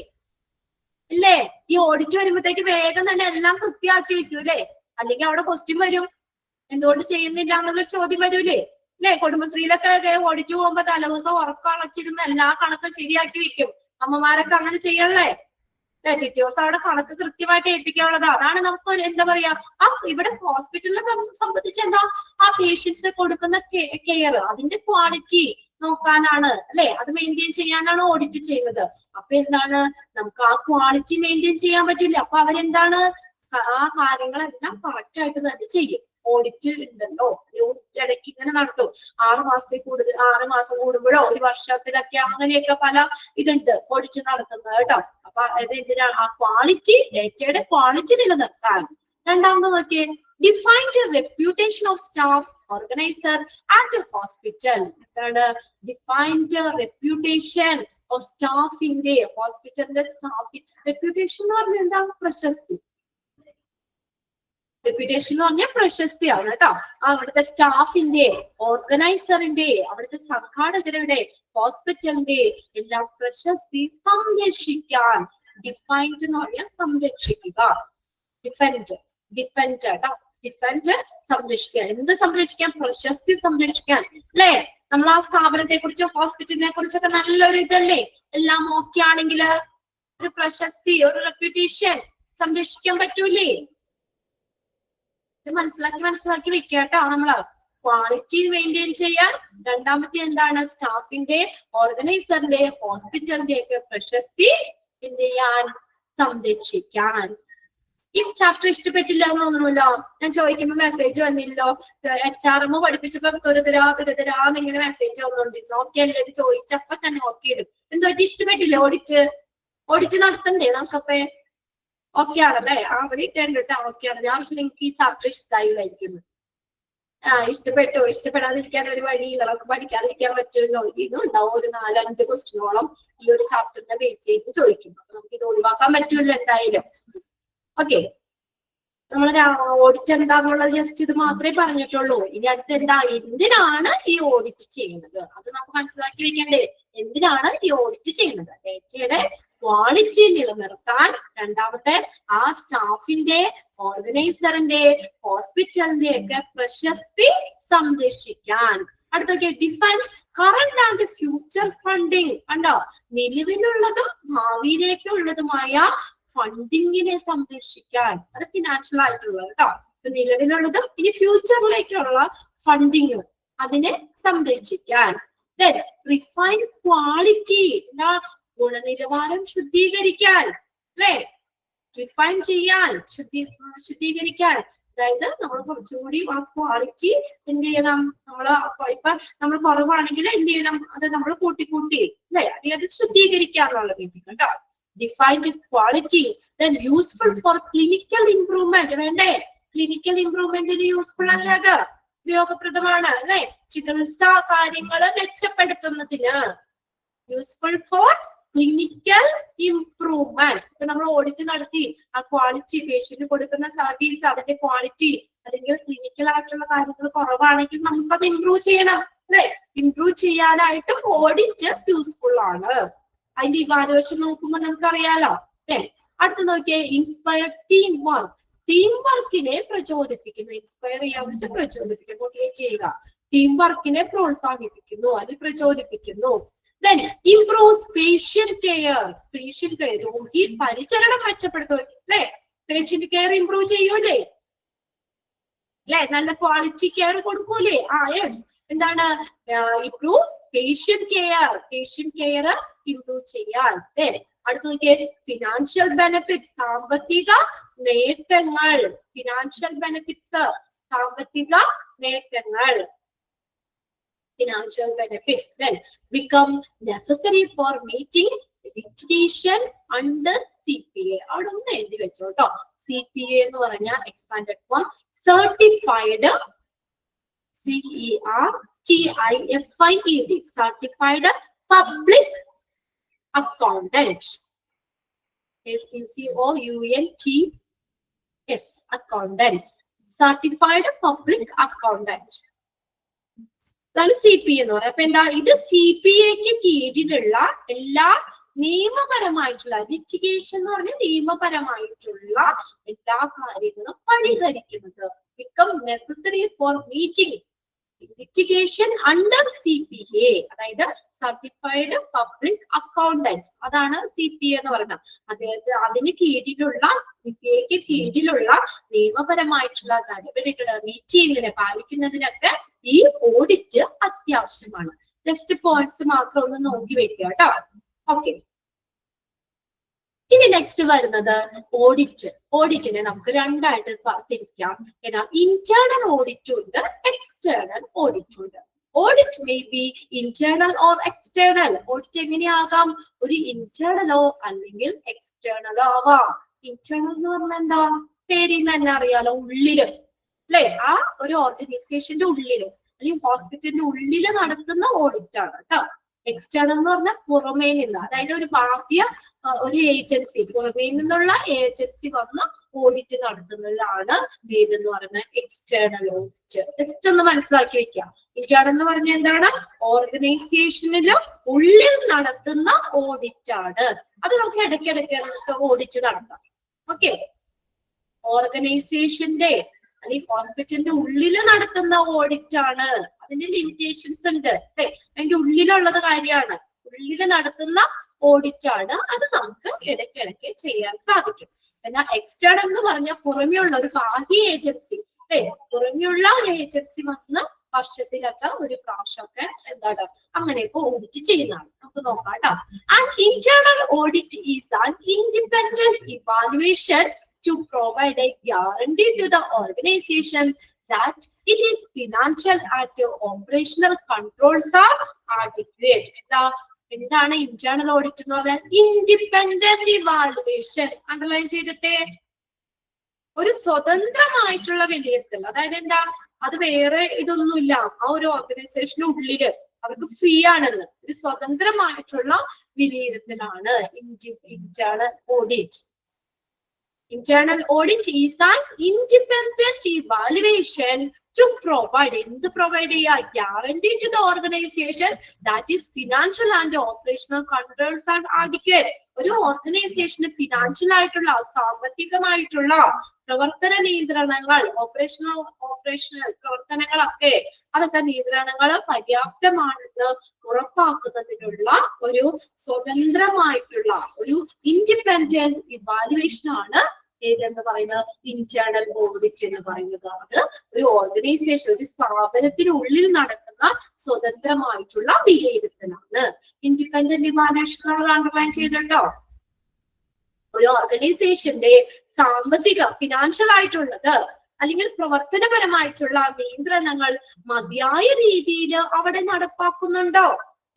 ഇല്ലേ? ഈ ഓഡിറ്റ് വരുമ്പോഴത്തേക്ക് വേഗം തന്നെ എല്ലാം കൃത്യമാക്കി വെക്കൂ അല്ലേ? അല്ലെങ്കിൽ അവിടെ ക്വസ്റ്റ്യൻ വരും, എന്തുകൊണ്ട് ചെയ്യുന്നില്ല എന്നുള്ളൊരു ചോദ്യം വരൂലേ? അല്ലെ? കുടുംബശ്രീയിലൊക്കെ ഓഡിറ്റ് പോകുമ്പോ തലേദിവസം ഉറക്കം അളച്ചിരുന്ന് എല്ലാ കണക്കും ശരിയാക്കി വെക്കും. അമ്മമാരൊക്കെ അങ്ങനെ ചെയ്യണല്ലേ? പിറ്റേ ദിവസം അവിടെ കണക്ക് കൃത്യമായിട്ട് ഏൽപ്പിക്കാനുള്ളത്. അതാണ് നമുക്ക് എന്താ പറയാ, ഇവിടെ ഹോസ്പിറ്റലിനെ സംബന്ധിച്ച് എന്താ, ആ പേഷ്യൻസിന് കൊടുക്കുന്ന കെയർ, അതിന്റെ ക്വാളിറ്റി നോക്കാനാണ് അല്ലെ? അത് മെയിൻറ്റെയിൻ ചെയ്യാനാണ് ഓഡിറ്റ് ചെയ്യുന്നത്. അപ്പൊ എന്താണ്, നമുക്ക് ആ ക്വാളിറ്റി മെയിൻറ്റെയിൻ ചെയ്യാൻ പറ്റില്ല. അപ്പൊ അവരെന്താണ്, ആ കാര്യങ്ങളെല്ലാം കറക്റ്റ് ആയിട്ട് തന്നെ ചെയ്യും. ഓഡിറ്റ് ഉണ്ടല്ലോ, ഓഡിറ്റ് ഇടയ്ക്ക് ഇങ്ങനെ നടത്തും. 6 മാസം കൂടുമ്പോഴോ 1 വർഷത്തിലൊക്കെ അങ്ങനെയൊക്കെ പല ഇതുണ്ട് ഓഡിറ്റ് നടത്തുന്നത് കേട്ടോ. അപ്പൊ അത് എന്തിനാണ്, ആ ക്വാളിറ്റി, ഡേറ്റയുടെ ക്വാളിറ്റി നിലനിർത്താൻ. രണ്ടാമത് നോക്കിയേ, define the reputation of staff, organiser and hospital. എന്താണ് ഡിഫൈൻ ദി റെപ്യൂട്ടേഷൻ ഓഫ് സ്റ്റാഫിന്റെ, ഹോസ്പിറ്റലിന്റെ സ്റ്റാഫ്. റെപ്യൂട്ടേഷൻ എന്ന് പറഞ്ഞാൽ എന്താ, പ്രശസ്തി. റെപ്യൂട്ടേഷൻ എന്ന് പറഞ്ഞാൽ പ്രശസ്തിയാണ് കേട്ടോ. അവിടുത്തെ സ്റ്റാഫിന്റെ, ഓർഗനൈസറിന്റെ, അവിടുത്തെ സംഘാടകരുടെ, ഹോസ്പിറ്റലിന്റെ എല്ലാം പ്രശസ്തി സംരക്ഷിക്കാൻ. ഡിഫൈൻഡ് എന്ന് പറഞ്ഞാൽ സംരക്ഷിക്കുക. ഡിഫെൻഡ് കേട്ടോ. ഡിഫെൻഡ് സംരക്ഷിക്കാൻ. എന്ത് സംരക്ഷിക്കാൻ? പ്രശസ്തി സംരക്ഷിക്കാൻ അല്ലെ? നമ്മൾ ആ സ്ഥാപനത്തെ കുറിച്ച്, ഹോസ്പിറ്റലിനെ കുറിച്ചൊക്കെ നല്ലൊരു ഇതല്ലേ, എല്ലാം ഓക്കെ ആണെങ്കിൽ ഒരു പ്രശസ്തി, ഒരു റെപ്യൂട്ടേഷൻ സംരക്ഷിക്കാൻ പറ്റൂലേ? മനസ്സിലാക്കി വെക്കാട്ടോ. നമ്മള് ക്വാളിറ്റി മെയിൻറ്റെയിൻ ചെയ്യാൻ. രണ്ടാമത്തെ എന്താണ്, സ്റ്റാഫിന്റെ, ഓർഗനൈസറിന്റെ, ഹോസ്പിറ്റലിന്റെ ഒക്കെ പ്രശസ്തി എന്ത് ചെയ്യാൻ, സംരക്ഷിക്കാൻ. ഈ ചാപ്റ്റർ ഇഷ്ടപ്പെട്ടില്ല എന്ന് തോന്നുന്നല്ലോ. ഞാൻ ചോദിക്കുമ്പോ മെസ്സേജ് വന്നില്ലോ, HRM പഠിപ്പിച്ചപ്പോ തുരതുരാന്ന് ഇങ്ങനെ മെസ്സേജ് വന്നോണ്ടിരുന്നു. ഓക്കെ അല്ലേ? ഇത് ചോദിച്ചപ്പോ തന്നെ ഓക്കെ ഇടും. എന്തോ ഇഷ്ടപ്പെട്ടില്ല ഓഡിറ്റ് നടത്തണ്ടേ നമുക്കപ്പേ? ഓക്കെ ആണല്ലേ? അവിടെ ഇട്ടുണ്ട് കേട്ടോ. ഓക്കെ ആണ്. ഞാൻ നിങ്ങൾക്ക് ഈ ചാപ്റ്റർ ഇഷ്ടമായിരിക്കുന്നു. ഇഷ്ടപ്പെടാതിരിക്കാൻ ഒരു വഴിയില്ല. നമുക്ക് പഠിക്കാതിരിക്കാൻ പറ്റുമല്ലോ. ഇതും ഉണ്ടാവും ഒരു 4-5 ക്വസ്റ്റ്യനോളം ഈ ഒരു ചാപ്റ്ററിനെ ബേസ് ചെയ്ത് ചോദിക്കും. അപ്പൊ നമുക്ക് ഇത് ഒഴിവാക്കാൻ പറ്റൂല്ലോ എന്തായാലും. ഓക്കെ, നമ്മൾ ഓഡിറ്റ് എന്താന്നുള്ളത് ജസ്റ്റ് ഇത് മാത്രമേ പറഞ്ഞിട്ടുള്ളൂ. ഇനി അടുത്ത് എന്താ, എന്തിനാണ് ഈ ഓഡിറ്റ് ചെയ്യുന്നത്, അത് നമുക്ക് മനസ്സിലാക്കി വെക്കണ്ടേ. എന്തിനാണ് ഈ ഓഡിറ്റ് ചെയ്യുന്നത്? ഡേറ്റയുടെ ക്വാളിറ്റി നിലനിർത്താൻ. രണ്ടാമത്തെ, ആ സ്റ്റാഫിന്റെ, ഓർഗനൈസറിന്റെ, ഹോസ്പിറ്റലിന്റെ ഒക്കെ പ്രശസ്തി സംരക്ഷിക്കാൻ. അടുത്തൊക്കെ, defined current and future funding. കണ്ടോ, നിലവിലുള്ളതും ഭാവിയിലേക്കുള്ളതുമായ ഫണ്ടിങ്ങിനെ സംരക്ഷിക്കാൻ. അത് ഫിനാൻഷ്യൽ ആയിട്ടുള്ളത് കേട്ടോ. നിലവിലുള്ളതും ഇനി ഫ്യൂച്ചറിലേക്കുള്ള ഫണ്ടിങ്, അതിനെ സംരക്ഷിക്കാൻ. റിഫൈൻ ക്വാളിറ്റി, എന്താ, ഗുണനിലവാരം ശുദ്ധീകരിക്കാൻ അല്ലെ? റിഫൈൻ ചെയ്യാൻ, ശുദ്ധീകരിക്കാൻ. അതായത് നമ്മൾ കുറച്ചുകൂടി ആ ക്വാളിറ്റി എന്ത് ചെയ്യണം, ഇപ്പൊ നമ്മൾ കുറവാണെങ്കിൽ എന്ത് ചെയ്യണം, അത് നമ്മൾ കൂട്ടി അല്ലെ, അത് ശുദ്ധീകരിക്കാന്നുള്ള രീതി കേട്ടോ. Defined quality. Then useful for clinical improvement. വേണ്ടേ? ക്ലിനിക്കൽ ഇംപ്രൂവ്മെന്റിന് യൂസ്ഫുൾ അല്ലേ? അത് ഉപയോഗപ്രദമാണ് അല്ലെ? ചികിത്സാ കാര്യങ്ങള് മെച്ചപ്പെടുത്തുന്നതിന്. Useful for clinical improvement. ഇപ്പൊ നമ്മൾ ഓഡിറ്റ് നടത്തി ആ ക്വാളിറ്റി, പേഷ്യന്റ് കൊടുക്കുന്ന സർവീസ്, അതിന്റെ ക്വാളിറ്റി അല്ലെങ്കിൽ ക്ലിനിക്കൽ ആയിട്ടുള്ള കാര്യങ്ങൾ കുറവാണെങ്കിൽ നമുക്കത് ഇംപ്രൂവ് ചെയ്യണം അല്ലെ? ഇംപ്രൂവ് ചെയ്യാനായിട്ടും ഓഡിറ്റ് യൂസ്ഫുൾ ആണ്. അതിന്റെ ഇവാലുവേഷൻ നോക്കുമ്പോൾ നമുക്കറിയാലോ. അടുത്ത് നോക്കിയേ, ഇൻസ്പയർ ടീം വർക്ക്. ടീം വർക്കിനെ പ്രചോദിപ്പിക്കുന്നു. ഇൻസ്പയർ ചെയ്യാന്ന് വെച്ചാൽ പ്രചോദിപ്പിക്കുന്നു, മോട്ടിവേറ്റ് ചെയ്യുക. ടീം വർക്കിനെ പ്രോത്സാഹിപ്പിക്കുന്നു, അത് പ്രചോദിപ്പിക്കുന്നു. Then improves patient care. Patient care, രോഗി പരിചരണം മെച്ചപ്പെടുത്തും അല്ലെ? പേഷ്യന്റ് കെയർ ഇംപ്രൂവ് ചെയ്യൂലേ? അല്ലെ? നല്ല ക്വാളിറ്റി കെയർ കൊടുക്കൂലേ? യെസ്. എന്താണ്? ഇംപ്രൂവ് പേഷ്യന്റ് കെയർ ഇംപ്രൂവ് ചെയ്യാൻ. അടുത്ത് നോക്കിയേ, ഫിനാൻഷ്യൽ ബെനിഫിറ്റ്സ്, സാമ്പത്തിക നേട്ടങ്ങൾ. ഫിനാൻഷ്യൽ ബെനിഫിറ്റ്സ്, സാമ്പത്തിക നേട്ടങ്ങൾ. Financial benefits then become necessary for meeting litigation under CPA. അവിടെ ഒന്ന് എഴുതി വെച്ചോ കേട്ടോ. CPA എന്ന് പറഞ്ഞാൽ expanded form certified, CERTIFIED, certified public accountant. ACCOUNTS, accountants. Certified public accountant. അതാണ് CPA എന്ന് പറയുന്നത്. അപ്പൊ എന്താ, ഇത് CPAക്ക് കീഴിലുള്ള എല്ലാ നിയമപരമായിട്ടുള്ള ലിറ്റിഗേഷൻ എന്ന് പറഞ്ഞാൽ നിയമപരമായിട്ടുള്ള എല്ലാ കാര്യങ്ങളും പരിഹരിക്കുന്നത്. become necessary for meeting litigation under CPA, അതായത് സർട്ടിഫൈഡ് പബ്ലിക് അക്കൗണ്ടൻസ്. അതാണ് CPA എന്ന് പറയുന്നത്. അതായത് അതിന് കീഴിലുള്ള CPAക്ക് കീഴിലുള്ള നിയമപരമായിട്ടുള്ള നടപടികൾ മീറ്റിംഗിനെ പാലിക്കുന്നതിനൊക്കെ ഈ ഓഡിറ്റ് അത്യാവശ്യമാണ്. ജസ്റ്റ് പോയിന്റ്സ് മാത്രം ഒന്ന് നോക്കി വെക്കുക കേട്ടോ. ഓക്കെ, ഇനി നെക്സ്റ്റ് വരുന്നത് ഓഡിറ്റ്. ഓഡിറ്റിനെ നമുക്ക് രണ്ടായിട്ട് തിരിക്കാം. ഏതാ, ഇന്റേണൽ ഓഡിറ്റ് ഉണ്ട്, എക്സ്റ്റേണൽ ഓഡിറ്റ് ഉണ്ട്. Audit may be internal or external. Audit എങ്ങനെയാകാം, ഒരു ഇന്റേണലോ അല്ലെങ്കിൽ എക്സ്റ്റേണലോ ആവാം. ഇന്റേണൽ എന്ന് പറഞ്ഞാൽ എന്താ, പേരിൽ തന്നെ അറിയാലോ, ഉള്ളില് അല്ലെ, ആ ഒരു ഓർഗനൈസേഷന്റെ ഉള്ളില് അല്ലെങ്കിൽ ഹോസ്പിറ്റലിന്റെ ഉള്ളില് നടത്തുന്ന ഓഡിറ്റ് ആണ് കേട്ടോ. എക്സ്റ്റേണൽ എന്ന് പറഞ്ഞാൽ പുറമേ നിന്ന്, അതായത് ഒരു ബാഹ്യ ഒരു ഏജൻസി, പുറമേ നിന്നുള്ള ഏജൻസി വന്ന് ഓഡിറ്റ് നടത്തുന്നതാണ് ഏതെന്ന് പറയുന്നത് എക്സ്റ്റേണൽ ഓഡിറ്റ്. ജസ്റ്റ് ഒന്ന് മനസ്സിലാക്കി വെക്കാം. ഇന്റേണൽ എന്ന് പറഞ്ഞാൽ എന്താണ്, ഓർഗനൈസേഷനില് ഉള്ളിൽ നടത്തുന്ന ഓഡിറ്റ് ആണ്. അത് നമുക്ക് ഇടയ്ക്കിടയ്ക്ക് നമുക്ക് ഓഡിറ്റ് നടത്താം. ഓക്കെ, ഓർഗനൈസേഷന്റെ അല്ലെങ്കിൽ ഹോസ്പിറ്റലിന്റെ ഉള്ളില് നടത്തുന്ന ഓഡിറ്റ് ആണ്. അതിന്റെ ലിമിറ്റേഷൻസ് ഉണ്ട് അല്ലെ, അതിന്റെ ഉള്ളിലുള്ളത് കാര്യമാണ്, ഉള്ളില് നടത്തുന്ന ഓഡിറ്റ് ആണ്. അത് നമുക്ക് ഇടയ്ക്കിടയ്ക്ക് ചെയ്യാൻ സാധിക്കും. എന്നാൽ എക്സ്റ്റേണൽ എന്ന് പറഞ്ഞാൽ പുറമെയുള്ള ഒരു ബാഹ്യ ഏജൻസി അല്ലെ, പുറമെയുള്ള ഏജൻസി വന്ന് വർഷത്തിലൊക്കെ ഒരു പ്രാവശ്യമൊക്കെ എന്താണ് അങ്ങനെയൊക്കെ ഓഡിറ്റ് ചെയ്യുന്നതാണ്. നമുക്ക് നോക്കാം കേട്ടോ. And internal audit is an independent evaluation to provide a guarantee to the organization that it is financial and operational controls are adequate. എന്താണ് ഇന്റേണൽ ഓഡിറ്റ് എന്ന് പറഞ്ഞാൽ, ഇൻഡിപെൻഡന്റ് ഇവാലുവേഷൻ. അണ്ടർലൈൻ ചെയ്തിട്ടേ, ഒരു സ്വതന്ത്രമായിട്ടുള്ള വിലയിരുത്തൽ. അതായത് എന്താ, അത് വേറെ ഇതൊന്നുമില്ല, ആ ഒരു ഓർഗനൈസേഷന്റെ ഉള്ളില് അവർക്ക് ഫ്രീ ആണെന്ന് ഒരു സ്വതന്ത്രമായിട്ടുള്ള വിലയിരുത്തലാണ് internal audit. Internal audit is an independent evaluation to provide a guarantee to the organization that is financial and operational controls are adequate. ഒരു ഓർഗനൈസേഷന് ഫിനാൻഷ്യൽ ആയിട്ടുള്ള സാമ്പത്തികമായിട്ടുള്ള പ്രവർത്തന നിയന്ത്രണങ്ങൾ, ഓപ്പറേഷണൽ പ്രവർത്തനങ്ങളൊക്കെ അതൊക്കെ നിയന്ത്രണങ്ങൾ പര്യാപ്തമാണെന്ന് ഉറപ്പാക്കുന്നതിനുള്ള ഒരു സ്വതന്ത്രമായിട്ടുള്ള ഒരു ഇൻഡിപെൻഡന്റ് ഇവാലുവേഷൻ ആണ് ഏതെന്ന് പറയുന്നത് ഇന്റേണൽ ഓഡിറ്റ് എന്ന് പറയുന്നത്. അത് ഒരു ഓർഗനൈസേഷൻ, ഒരു സ്ഥാപനത്തിനുള്ളിൽ നടക്കുന്ന സ്വതന്ത്രമായിട്ടുള്ള വിലയിരുത്തലാണ്. ഇൻഡിപെൻഡന്റ് ഇവാലുവേഷൻ അണ്ടർലൈൻ ചെയ്തിട്ടുണ്ടോ? ഒരു ഓർഗനൈസേഷന്റെ സാമ്പത്തിക ഫിനാൻഷ്യൽ ആയിട്ടുള്ളത് അല്ലെങ്കിൽ പ്രവർത്തനപരമായിട്ടുള്ള നിയന്ത്രണങ്ങൾ മതിയായ രീതിയിൽ അവിടെ നടപ്പാക്കുന്നുണ്ടോ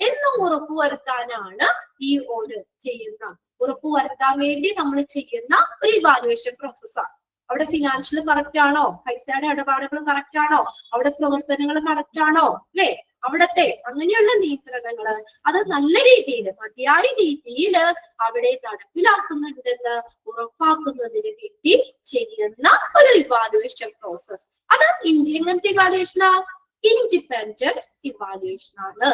എന്ന് ഉറപ്പുവരുത്താനാണ് ഈ ഓഡിറ്റ് ചെയ്യുന്ന. ഉറപ്പുവരുത്താൻ വേണ്ടി നമ്മൾ ചെയ്യുന്ന ഒരു ഇവാലുവേഷൻ പ്രോസസ്സാണ്. അവിടെ ഫിനാൻഷ്യൽ കറക്റ്റ് ആണോ, പൈസയുടെ ഇടപാടുകൾ കറക്റ്റ് ആണോ, അവിടെ പ്രവർത്തനങ്ങൾ കറക്റ്റ് ആണോ അല്ലെ, അവിടത്തെ അങ്ങനെയുള്ള നിയന്ത്രണങ്ങള് അത് നല്ല രീതിയിൽ മതിയായ രീതിയിൽ അവിടെ നടപ്പിലാക്കുന്നുണ്ടെന്ന് ഉറപ്പാക്കുന്നതിന് വേണ്ടി ചെയ്യുന്ന ഒരു ഇവാലുവേഷൻ പ്രോസസ്. അത് എങ്ങനത്തെ ഇവാലുവേഷനാ, ഇൻഡിപെൻഡന്റ് ഇവാലുവേഷൻ ആണ്.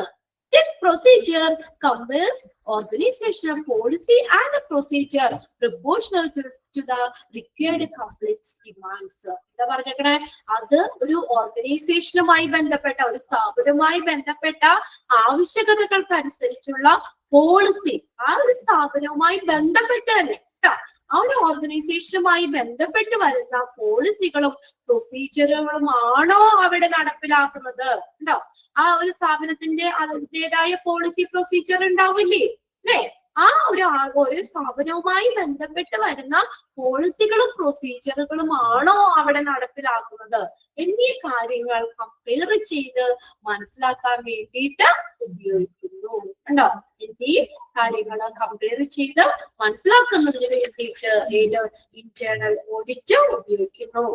This procedure combines organizational policy and a procedure proportional to the required compliance demands. എന്താ പറഞ്ഞേക്കണേ, അത് ഒരു ഓർഗനൈസേഷനുമായി ബന്ധപ്പെട്ട, ഒരു സ്ഥാപനവുമായി ബന്ധപ്പെട്ട ആവശ്യകതകൾക്കനുസരിച്ചുള്ള പോളിസി ആ ഒരു സ്ഥാപനവുമായി ബന്ധപ്പെട്ട് തന്നെ ആ ഒരു ഓർഗനൈസേഷനുമായി ബന്ധപ്പെട്ട് വരുന്ന പോളിസികളും പ്രൊസീജിയറുകളും ആണോ അവിടെ നടപ്പിലാക്കുന്നത്. ഉണ്ടോ, ആ ഒരു സ്ഥാപനത്തിന്റെ അതിൻ്റെതായ പോളിസി പ്രൊസീജിയർ ഉണ്ടാവില്ലേ അല്ലെ, ആ ഒരു സ്ഥാപനവുമായി ബന്ധപ്പെട്ട് വരുന്ന പോളിസികളും പ്രൊസീജിയറുകളും ആണോ അവിടെ നടപ്പിലാക്കുന്നത് എന്നീ കാര്യങ്ങൾ കമ്പയർ ചെയ്ത് മനസ്സിലാക്കാൻ വേണ്ടിയിട്ട് ഉപയോഗിക്കുന്നു. ഉണ്ടോ, എന്നീ കാര്യങ്ങൾ കമ്പയർ ചെയ്ത് മനസ്സിലാക്കുന്നതിന് വേണ്ടിയിട്ട് ഏത് ഇന്റേണൽ ഓഡിറ്റ് ഉപയോഗിക്കുന്നു.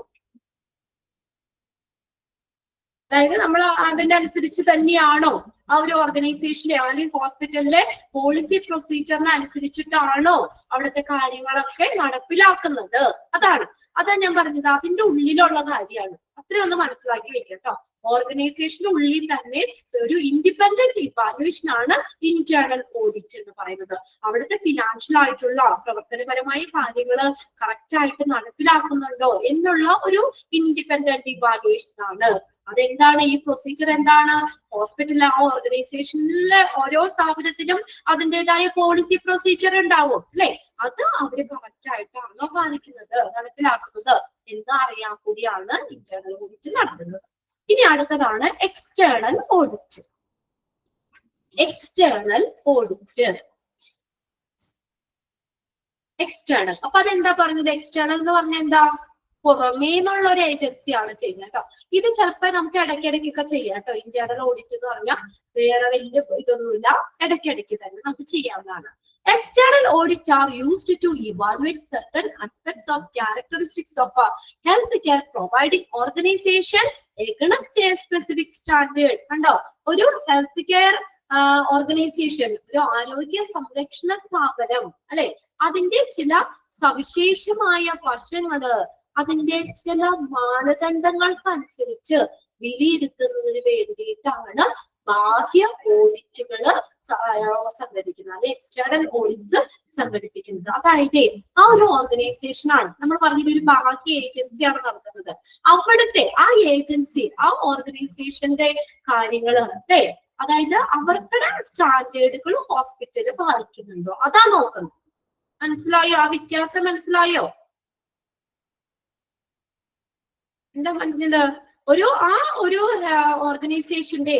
അതായത് നമ്മൾ അതിന്റെ അനുസരിച്ച് തന്നെയാണോ ആ ഒരു ഓർഗനൈസേഷനിലെ അല്ലെങ്കിൽ ഹോസ്പിറ്റലിലെ പോളിസി പ്രൊസീജിയറിന് അനുസരിച്ചിട്ടാണോ അവിടുത്തെ കാര്യങ്ങളൊക്കെ നടപ്പിലാക്കുന്നത്? അതാ ഞാൻ പറഞ്ഞത്, അതിന്റെ ഉള്ളിലുള്ള കാര്യമാണ്. അത്രയും ഒന്ന് മനസ്സിലാക്കി വെക്കുക കേട്ടോ. ഓർഗനൈസേഷന്റെ ഉള്ളിൽ തന്നെ ഒരു ഇൻഡിപെൻഡന്റ് ഇവാലുവേഷൻ ആണ് ഇന്റേണൽ ഓഡിറ്റ് എന്ന് പറയുന്നത്. അവിടുത്തെ ഫിനാൻഷ്യൽ ആയിട്ടുള്ള പ്രവർത്തനപരമായ കാര്യങ്ങൾ കറക്റ്റ് ആയിട്ട് നടപ്പിലാക്കുന്നുണ്ടോ എന്നുള്ള ഒരു ഇൻഡിപെൻഡന്റ് ഇവാലുവേഷൻ ആണ്. അതെന്താണ് ഈ പ്രൊസീജിയർ? എന്താണ്? ഹോസ്പിറ്റൽ ആ ഓർഗനൈസേഷനിലെ ഓരോ സ്ഥാപനത്തിനും അതിൻ്റെതായ പോളിസി പ്രൊസീജിയർ ഉണ്ടാവും അല്ലെ? അത് അവര് കറക്റ്റ് ആയിട്ടാണോ പാലിക്കുന്നത്, നടപ്പിലാക്കുന്നത് എന്താ അറിയാൻ കൂടിയാണ് ഇന്റേണൽ ഓഡിറ്റ് നടത്തുന്നത്. ഇനി അടുത്തതാണ് external audit. External audit, external. അപ്പൊ അതെന്താ പറഞ്ഞത്? എക്സ്റ്റേണൽ എന്ന് പറഞ്ഞാൽ എന്താ? പുറമേ നിന്നുള്ള ഒരു ഏജൻസിയാണ് ചെയ്യുന്നത് കേട്ടോ. ഇത് ചിലപ്പോ നമുക്ക് ഇടയ്ക്കിടയ്ക്കൊക്കെ ചെയ്യാം കേട്ടോ. ഇന്റേണൽ ഓഡിറ്റ് എന്ന് പറഞ്ഞാൽ വേറെ വലിയ ഇതൊന്നുമില്ല, ഇടയ്ക്കിടയ്ക്ക് തന്നെ നമുക്ക് ചെയ്യാവുന്നതാണ്. External audits are used to evaluate certain aspects of characteristics of a healthcare providing organization against a specific standard. കണ്ടോ, ഒരു ഹെൽത്ത് കെയർ ഓർഗനൈസേഷൻ, ഒരു ആരോഗ്യ സംരക്ഷണ സ്ഥാപനം അല്ലെ, അതിന്റെ ചില സവിശേഷമായ വശങ്ങള് അതിന്റെ ചില മാനദണ്ഡങ്ങൾക്കനുസരിച്ച് വിലയിരുത്തുന്നതിന് വേണ്ടിയിട്ടാണ് ബാഹ്യ ഓഡിറ്റുകൾ സംഘടിപ്പിക്കുന്നത്, അത് എക്സ്റ്റേണൽ ഓഡിറ്റ്സ് സംഘടിപ്പിക്കുന്നത്. അതായത് ആ ഒരു ഓർഗനൈസേഷനാണ് നമ്മൾ പറഞ്ഞത് ഒരു ബാഹ്യ ഏജൻസിയാണ് നടത്തുന്നത്. അവിടുത്തെ ആ ഏജൻസി ആ ഓർഗനൈസേഷന്റെ കാര്യങ്ങള് അല്ലെ, അതായത് അവരുടെ സ്റ്റാൻഡേർഡുകൾ ഹോസ്പിറ്റല് പാലിക്കുന്നുണ്ടോ അതാ നോക്കുന്നത്. മനസ്സിലായോ? ആ വ്യത്യാസം മനസ്സിലായോ? എന്താ മനസ്സില്? ആ ഒരു ഓർഗനൈസേഷന്റെ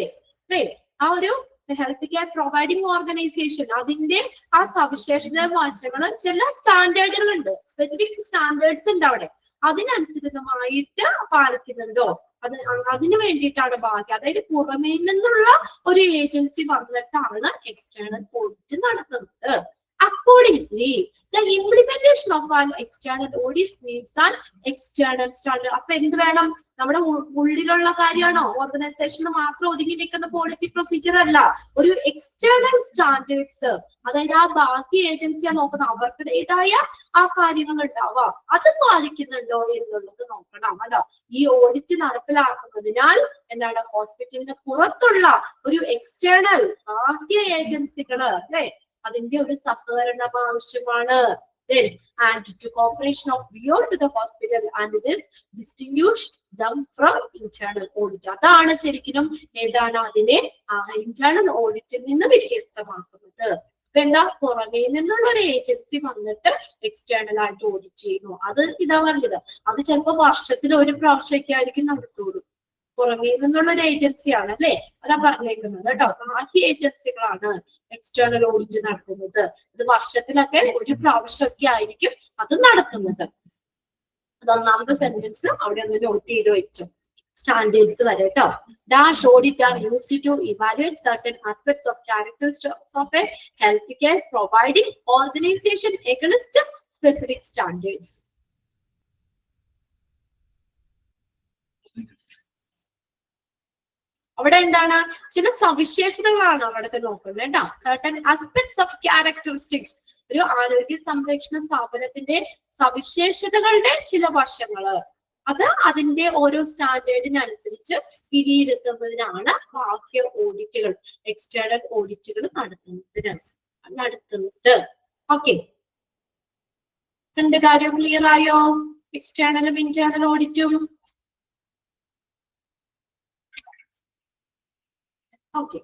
അല്ലെ, ആ ഒരു ഹെൽത്ത് കെയർ പ്രൊവൈഡിങ് ഓർഗനൈസേഷൻ അതിന്റെ ആ സവിശേഷത വശങ്ങൾ ചില സ്റ്റാൻഡേർഡുകൾ ഉണ്ട്, സ്പെസിഫിക് സ്റ്റാൻഡേർഡ്സ് ഉണ്ട് അവിടെ. അതിനനുസൃതമായിട്ട് പാലിക്കുന്നുണ്ടോ അതിന് വേണ്ടിയിട്ടാണ് ബാക്കി, അതായത് പുറമേ നിന്നുള്ള ഒരു ഏജൻസി വന്നിട്ടാണ് എക്സ്റ്റേണൽ ഓഡിറ്റ് നടത്തുന്നത്. Accordingly, the implementation of an external audit needs an external standard. അപ്പൊ എന്ത് വേണം? നമ്മുടെ ഉള്ളിലുള്ള കാര്യമാണോ? ഓർഗനൈസേഷന് മാത്രം ഒതുങ്ങി നിൽക്കുന്ന പോളിസി പ്രൊസീജിയർ അല്ല, ഒരു എക്സ്റ്റേണൽ സ്റ്റാൻഡേർഡ്സ്, അതായത് ആ ബാക്കി ഏജൻസിയാ നോക്കുന്നത്, അവർക്കുടേതായ ആ കാര്യങ്ങൾ ഉണ്ടാവുക, അത് പാലിക്കുന്നുണ്ടോ എന്നുള്ളത് നോക്കണം കേട്ടോ. ഈ ഓഡിറ്റ് നടപ്പിലാക്കുന്നതിനാൽ എന്താണ്, ഹോസ്പിറ്റലിന് പുറത്തുള്ള ഒരു എക്സ്റ്റേണൽ ബാഹ്യ ഏജൻസികള് അല്ലെ, അതിന്റെ ഒരു സഹകരണം ആവശ്യമാണ്. Then and to cooperation of beyond to the hospital and this distinguish them from internal audit. അതാണ് ശരിക്കും ഏതാണ് അതിനെ ഇന്റേണൽ ഓഡിറ്റിൽ നിന്ന് വ്യത്യസ്തമാക്കുന്നത്. അപ്പൊ എന്താ, പുറമേ നിന്നുള്ള ഒരു ഏജൻസി വന്നിട്ട് എക്സ്റ്റേണൽ ആയിട്ട് ഓഡിറ്റ് ചെയ്യുന്നു, അത് ഇതാ പറഞ്ഞത്. അത് ചിലപ്പോ വർഷത്തിൽ ഒരു പ്രാവശ്യമൊക്കെ ആയിരിക്കും നടത്തുള്ളൂ. പുറമേ നിന്നുള്ള ഒരു ഏജൻസിയാണ് അല്ലെ, അതാ പറഞ്ഞേക്കുന്നത് കേട്ടോ. ബാഹ്യ ഏജൻസികളാണ് എക്സ്റ്റേണൽ ഓഡിറ്റ് നടത്തുന്നത്. ഇത് വർഷത്തിലൊക്കെ ഒരു പ്രാവശ്യമൊക്കെ ആയിരിക്കും അത് നടത്തുന്നത്. അതൊന്നാമത്തെ സെന്റൻസ് അവിടെ ഒന്ന് നോട്ട് ചെയ്ത് വെച്ചു, സ്റ്റാൻഡേർഡ്സ് വരെ കേട്ടോ. Dash audit are used to evaluate certain aspects of characteristics of a healthcare providing organization against specific standards. അവിടെ എന്താണ്, ചില സവിശേഷതകളാണ് അവിടുത്തെ നോക്കുന്നത് കേട്ടോ. സർട്ടൻ ആസ്പെക്ട്സ് ഓഫ് ക്യാരക്ടറിസ്റ്റിക്സ്, ഒരു ആരോഗ്യ സംരക്ഷണ സ്ഥാപനത്തിന്റെ സവിശേഷതകളുടെ ചില വശങ്ങള് അത് അതിന്റെ ഓരോ സ്റ്റാൻഡേർഡിനനുസരിച്ച് വിലയിരുത്തുന്നതിനാണ് ബാഹ്യ ഓഡിറ്റുകൾ, എക്സ്റ്റേണൽ ഓഡിറ്റുകൾ നടത്തുന്നത്. ഓക്കെ, രണ്ട് കാര്യം ക്ലിയർ ആയോ? എക്സ്റ്റേണലും ഇന്റേണൽ ഓഡിറ്റും. ഓക്കെ,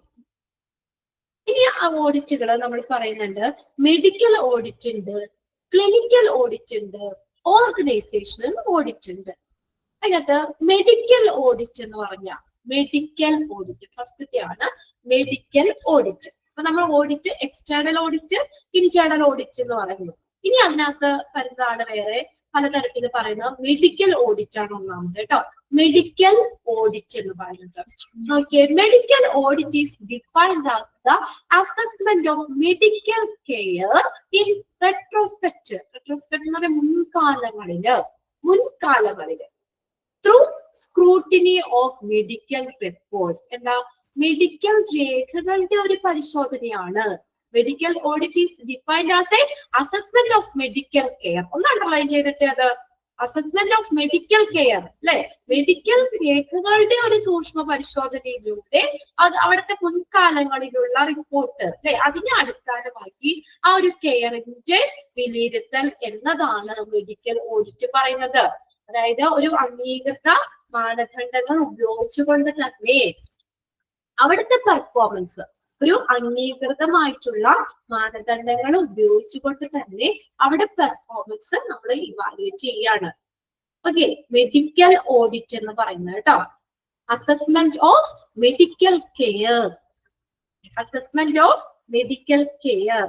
ഇനി ആ ഓഡിറ്റുകൾ നമ്മൾ പറയുന്നുണ്ട്. മെഡിക്കൽ ഓഡിറ്റ് ഉണ്ട്, ക്ലിനിക്കൽ ഓഡിറ്റ് ഉണ്ട്, ഓർഗനൈസേഷണൽ ഓഡിറ്റ് ഉണ്ട്. അതിനകത്ത് മെഡിക്കൽ ഓഡിറ്റ് എന്ന് പറഞ്ഞാൽ മെഡിക്കൽ ഓഡിറ്റ് ഫസ്റ്റത്തെ ആണ് മെഡിക്കൽ ഓഡിറ്റ്. അപ്പൊ നമ്മൾ audit external audit, internal audit എന്ന് പറയുന്നു. ഇനി അതിനകത്ത് വരുന്നതാണ് വേറെ പലതരത്തിൽ പറയുന്നത്. മെഡിക്കൽ ഓഡിറ്റ് ആണ് ഒന്നാമത് കേട്ടോ. മെഡിക്കൽ ഓഡിറ്റ് എന്ന് പറയുന്നത്. Okay, medical audit is defined as the assessment of medical care in retrospect. Retrospect എന്ന് പറയുന്നത് മുൻകാലങ്ങളില് through scrutiny of medical records. എന്താ, മെഡിക്കൽ രേഖകളുടെ ഒരു പരിശോധനയാണ്. Medical audit is defined as a assessment of medical care. ഒന്ന് അണ്ടർലൈൻ ചെയ്തിട്ട് അത് അസസ്മെന്റ് ഓഫ് മെഡിക്കൽ കെയർ അല്ലെ, മെഡിക്കൽ രേഖകളുടെ ഒരു സൂക്ഷ്മ പരിശോധനയിലൂടെ അത് അവിടുത്തെ മുൻകാലങ്ങളിലുള്ള റിപ്പോർട്ട് അല്ലെ, അതിനെ അടിസ്ഥാനമാക്കി ആ ഒരു കെയറിന്റെ വിലയിരുത്തൽ എന്നതാണ് മെഡിക്കൽ ഓഡിറ്റ് പറയുന്നത്. അതായത് ഒരു അംഗീകൃത മാനദണ്ഡങ്ങൾ ഉപയോഗിച്ചുകൊണ്ട് തന്നെ അവിടുത്തെ പെർഫോമൻസ്, ഒരു അംഗീകൃതമായിട്ടുള്ള മാനദണ്ഡങ്ങൾ ഉപയോഗിച്ചുകൊണ്ട് തന്നെ അവിടെ പെർഫോമൻസ് നമ്മൾ ഇവാലുവേറ്റ് ചെയ്യാണ്. ഓക്കെ, മെഡിക്കൽ ഓഡിറ്റ് എന്ന് പറയുന്നത് കേട്ടോ. Assessment of medical care, assessment of medical care.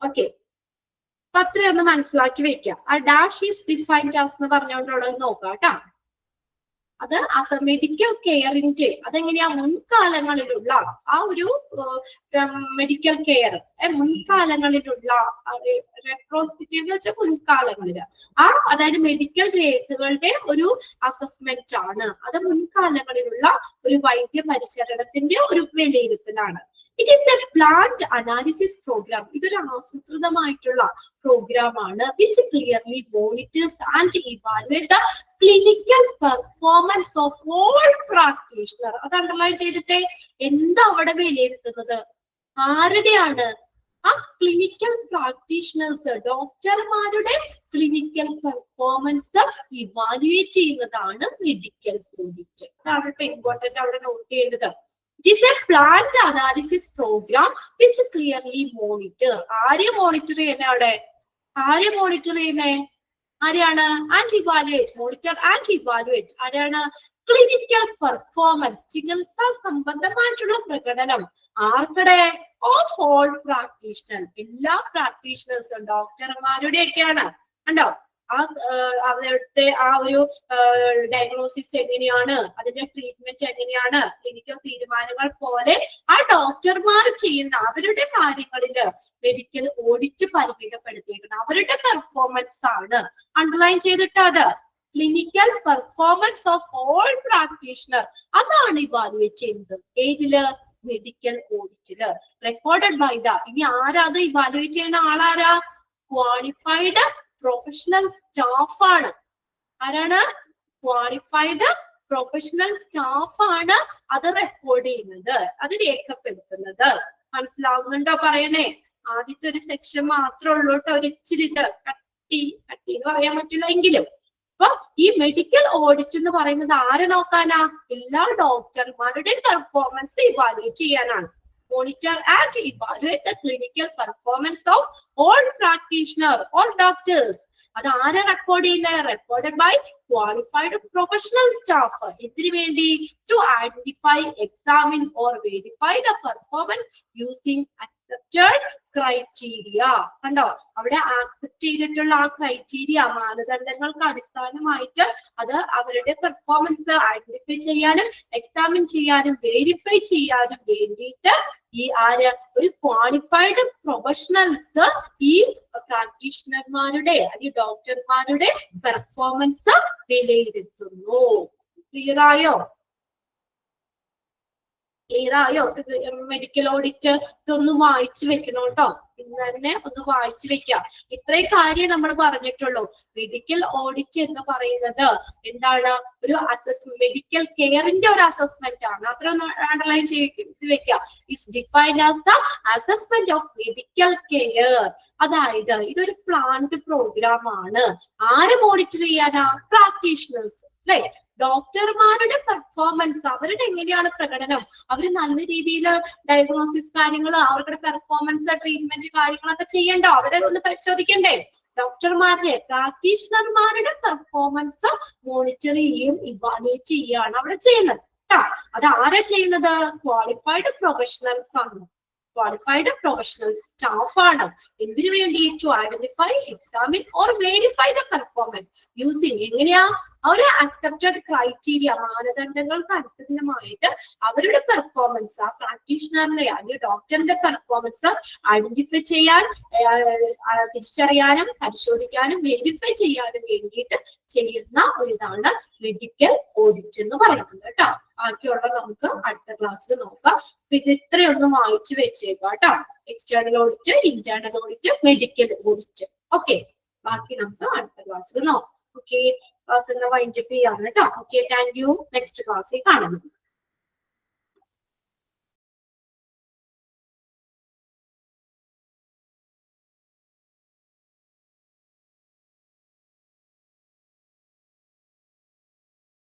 Okay, അത്രയും ഒന്ന് മനസ്സിലാക്കി വെക്കാം. ആ ഡാഷ് ഈസ് ഡിഫൈൻഡ് ആസ് എന്ന് പറഞ്ഞുകൊണ്ടുള്ളത് നോക്കാം കേട്ടോ. അത് മെഡിക്കൽ കെയറിന്റെ അതെങ്ങനെയാ മുൻകാലങ്ങളിലുള്ള ആ ഒരു മെഡിക്കൽ കെയർ, മുൻകാലങ്ങളിലുള്ള റെട്രോസ്പെക്റ്റീവ് വെച്ചാൽ മുൻകാലങ്ങളില് അതായത് മെഡിക്കൽ രേഖകളുടെ ഒരു അസസ്മെന്റ് ആണ്. അത് മുൻകാലങ്ങളിലുള്ള ഒരു വൈദ്യ പരിചരണത്തിന്റെ ഒരു വിലയിരുത്തലാണ്. It is a planned analysis programme. ഇതൊരു ആസൂത്രിതമായിട്ടുള്ള പ്രോഗ്രാം ആണ്. Which clearly monitors and evaluate the clinical performance of all practitioner. അത് അണ്ടർലൈൻ ചെയ്തിട്ട് എന്താ അവിടെ വിലയിരുത്തുന്നത്? ആരുടെയാണ്? ആ ക്ലിനിക്കൽ പ്രാക്ടീഷണേഴ്സ്, ഡോക്ടർമാരുടെ ക്ലിനിക്കൽ പെർഫോമൻസ് ഇവാലുവേറ്റ് ചെയ്യുന്നതാണ് മെഡിക്കൽ ഓഡിറ്റ്. അതാണ് ഇമ്പോർട്ടന്റ് അവിടെ നോട്ട് ചെയ്യേണ്ടത്. It is a planned analysis program which clearly monitor. ആരെ മോണിറ്റർ ചെയ്യുന്നേ അവിടെ? ആരെ മോണിറ്റർ ചെയ്യുന്നേ? ആരെയാണ്? And evaluate, monitor and evaluate. ആരെയാണ്? ക്ലിനിക്കൽ പെർഫോമൻസ്, ചികിത്സാ സംബന്ധമായിട്ടുള്ള പ്രകടനം. ആർക്കടെ? ഓഫ് ഓൾ പ്രാക്ടീഷണർ, എല്ലാ പ്രാക്ടീഷണേഴ്സും, ഡോക്ടർമാരുടെ ഒക്കെയാണ്. കണ്ടോ, അവരുടെ ആ ഒരു ഡയഗ്നോസിസ് എങ്ങനെയാണ്, അതിന്റെ ട്രീറ്റ്മെന്റ് എങ്ങനെയാണ്, ക്ലിനിക്കൽ തീരുമാനങ്ങൾ പോലെ ആ ഡോക്ടർമാർ ചെയ്യുന്ന അവരുടെ കാര്യങ്ങളില് മെഡിക്കൽ ഓഡിറ്റ് പരിമിതപ്പെടുത്തിയിരിക്കുന്നത് അവരുടെ പെർഫോമൻസ് ആണ്. അണ്ടർലൈൻ ചെയ്തിട്ട് അത് clinical performance of all practitioner അതാണ് ഇവാലുവേറ്റ് ചെയ്യുന്നത്. ഏതില്? മെഡിക്കൽ ഓഡിറ്റില്. റെക്കോർഡഡ് ബൈ ദ, ഇനി ആരാ അത് ഇവാലുവേറ്റ് ചെയ്യുന്ന ആളാരാ? ക്വാളിഫൈഡ് പ്രൊഫഷണൽ സ്റ്റാഫ് ആണ്. ആരാണ്? ക്വാളിഫൈഡ് പ്രൊഫഷണൽ സ്റ്റാഫ് ആണ് അത് റെക്കോർഡ് ചെയ്യുന്നത്, അത് രേഖപ്പെടുത്തുന്നത്. മനസ്സിലാവുന്നുണ്ടോ പറയണേ? ആദ്യത്തെ ഒരു സെക്ഷൻ മാത്രമേ ഉള്ളൂ കേട്ടോ, ഒരു ഇച്ചിരി കട്ടി എന്ന് പറയാൻ പറ്റില്ല എങ്കിലും. അപ്പൊ ഈ മെഡിക്കൽ ഓഡിറ്റ് എന്ന് പറയുന്നത് ആരെ നോക്കാനാ? എല്ലാ ഡോക്ടർമാരുടെ പെർഫോമൻസ് ഇവാലുവേറ്റ് ചെയ്യാനാണ്. Monitor and evaluate the clinical performance of all practitioner or doctors. അത് ആരാ റെക്കോർഡ് ചെയ്യുന്നത്? Recorded by qualified professional staff. എന്തിനു വേണ്ടി? To identify, examine or verify the performance using accepted criteria. കണ്ടോ, അവിടെ ആക്സെപ്റ്റ് ചെയ്തിട്ടുള്ള ആ ക്രൈറ്റീരിയ, മാനദണ്ഡങ്ങൾക്ക് അടിസ്ഥാനമായിട്ട് അത് അവരുടെ പെർഫോമൻസ് ഐഡന്റിഫൈ ചെയ്യാനും എക്സാമിൻ ചെയ്യാനും വെരിഫൈ ചെയ്യാനും വേണ്ടിയിട്ട് ഈ ഒരു ക്വാളിഫൈഡ് പ്രൊഫഷണൽസ് ഈ പ്രാക്ടീഷണർമാരുടെ അല്ലെങ്കിൽ ഡോക്ടർമാരുടെ പെർഫോമൻസ് വിലയിരുത്തുന്നു. ക്ലിയർ ആയോ? ക്ലിയർ ആയോ? മെഡിക്കൽ ഓഡിറ്റ് ഇതൊന്ന് വായിച്ചു വെക്കണം കേട്ടോ. ഇന്ന് തന്നെ ഒന്ന് വായിച്ചു വെക്കാം. ഇത്രയും കാര്യം നമ്മൾ പറഞ്ഞിട്ടുള്ളൂ. മെഡിക്കൽ ഓഡിറ്റ് എന്ന് പറയുന്നത് എന്താണ്? ഒരു മെഡിക്കൽ കെയറിന്റെ ഒരു അസസ്മെന്റ് ആണ്. അത്ര ഒന്ന് അണ്ടർലൈൻ ചെയ്ത് വെക്കാം. Is defined as the assessment of medical care. അതായത് ഇതൊരു പ്ലാൻഡ് പ്രോഗ്രാം ആണ്. ആരെ മോണിറ്റർ ചെയ്യാനാ? പ്രാക്ടീഷണേഴ്സ് അല്ലെ, ഡോക്ടർമാരുടെ പെർഫോമൻസ്, അവരുടെ എങ്ങനെയാണ് പ്രകടനം, അവര് നല്ല രീതിയിൽ ഡയഗ്നോസിസ് കാര്യങ്ങൾ, അവരുടെ പെർഫോമൻസ്, ട്രീറ്റ്മെന്റ് കാര്യങ്ങളൊക്കെ ചെയ്യണ്ടോ? അവരെ ഒന്ന് പരിശോധിക്കണ്ടേ? ഡോക്ടർമാരുടെ, പ്രാക്ടീഷണർമാരുടെ പെർഫോമൻസ് മോണിറ്റർ ചെയ്യും, ഇവാലുവേറ്റ് ചെയ്യാണ് അവിടെ ചെയ്യുന്നത്. അത് ആരാ ചെയ്യുന്നത്? ക്വാളിഫൈഡ് പ്രൊഫഷണൽസ് ആണ്. ക്വാളിഫൈഡ് പ്രൊഫഷണൽ സ്റ്റാഫ് ആണ്. എന്തിനു വേണ്ടി? To identify, examine or verify the performance using. എങ്ങനെയാ? ഒരു അക്സെപ്റ്റഡ് ക്രൈറ്റീരിയ, മാനദണ്ഡങ്ങൾക്ക് അനുസൃതമായിട്ട് അവരുടെ പെർഫോമൻസ്, ആ പ്രാക്ടീഷണറിന്റെ അല്ലെങ്കിൽ ഡോക്ടറിന്റെ പെർഫോമൻസ് ഐഡന്റിഫൈ ചെയ്യാൻ, തിരിച്ചറിയാനും പരിശോധിക്കാനും വെരിഫൈ ചെയ്യാനും വേണ്ടിയിട്ട് ചെയ്യുന്ന ഒരിതാണ് മെഡിക്കൽ ഓഡിറ്റ് എന്ന് പറയുന്നത് കേട്ടോ. ബാക്കിയുള്ള നമുക്ക് അടുത്ത ക്ലാസ്സിൽ നോക്കാം. ഇത് ഇത്രയൊന്നും വായിച്ചു വെച്ചേക്കാം കേട്ടോ. External audit, internal audit, medical audit. Okay, ബാക്കി നമുക്ക് അടുത്ത ക്ലാസ്സിൽ നോക്കാം. ഓക്കെ, ക്ലാസ് വൈൻഡപ്പ് ചെയ്യാണ് കേട്ടോ. Okay, thank you. നെക്സ്റ്റ് ക്ലാസ്സിൽ കാണാം.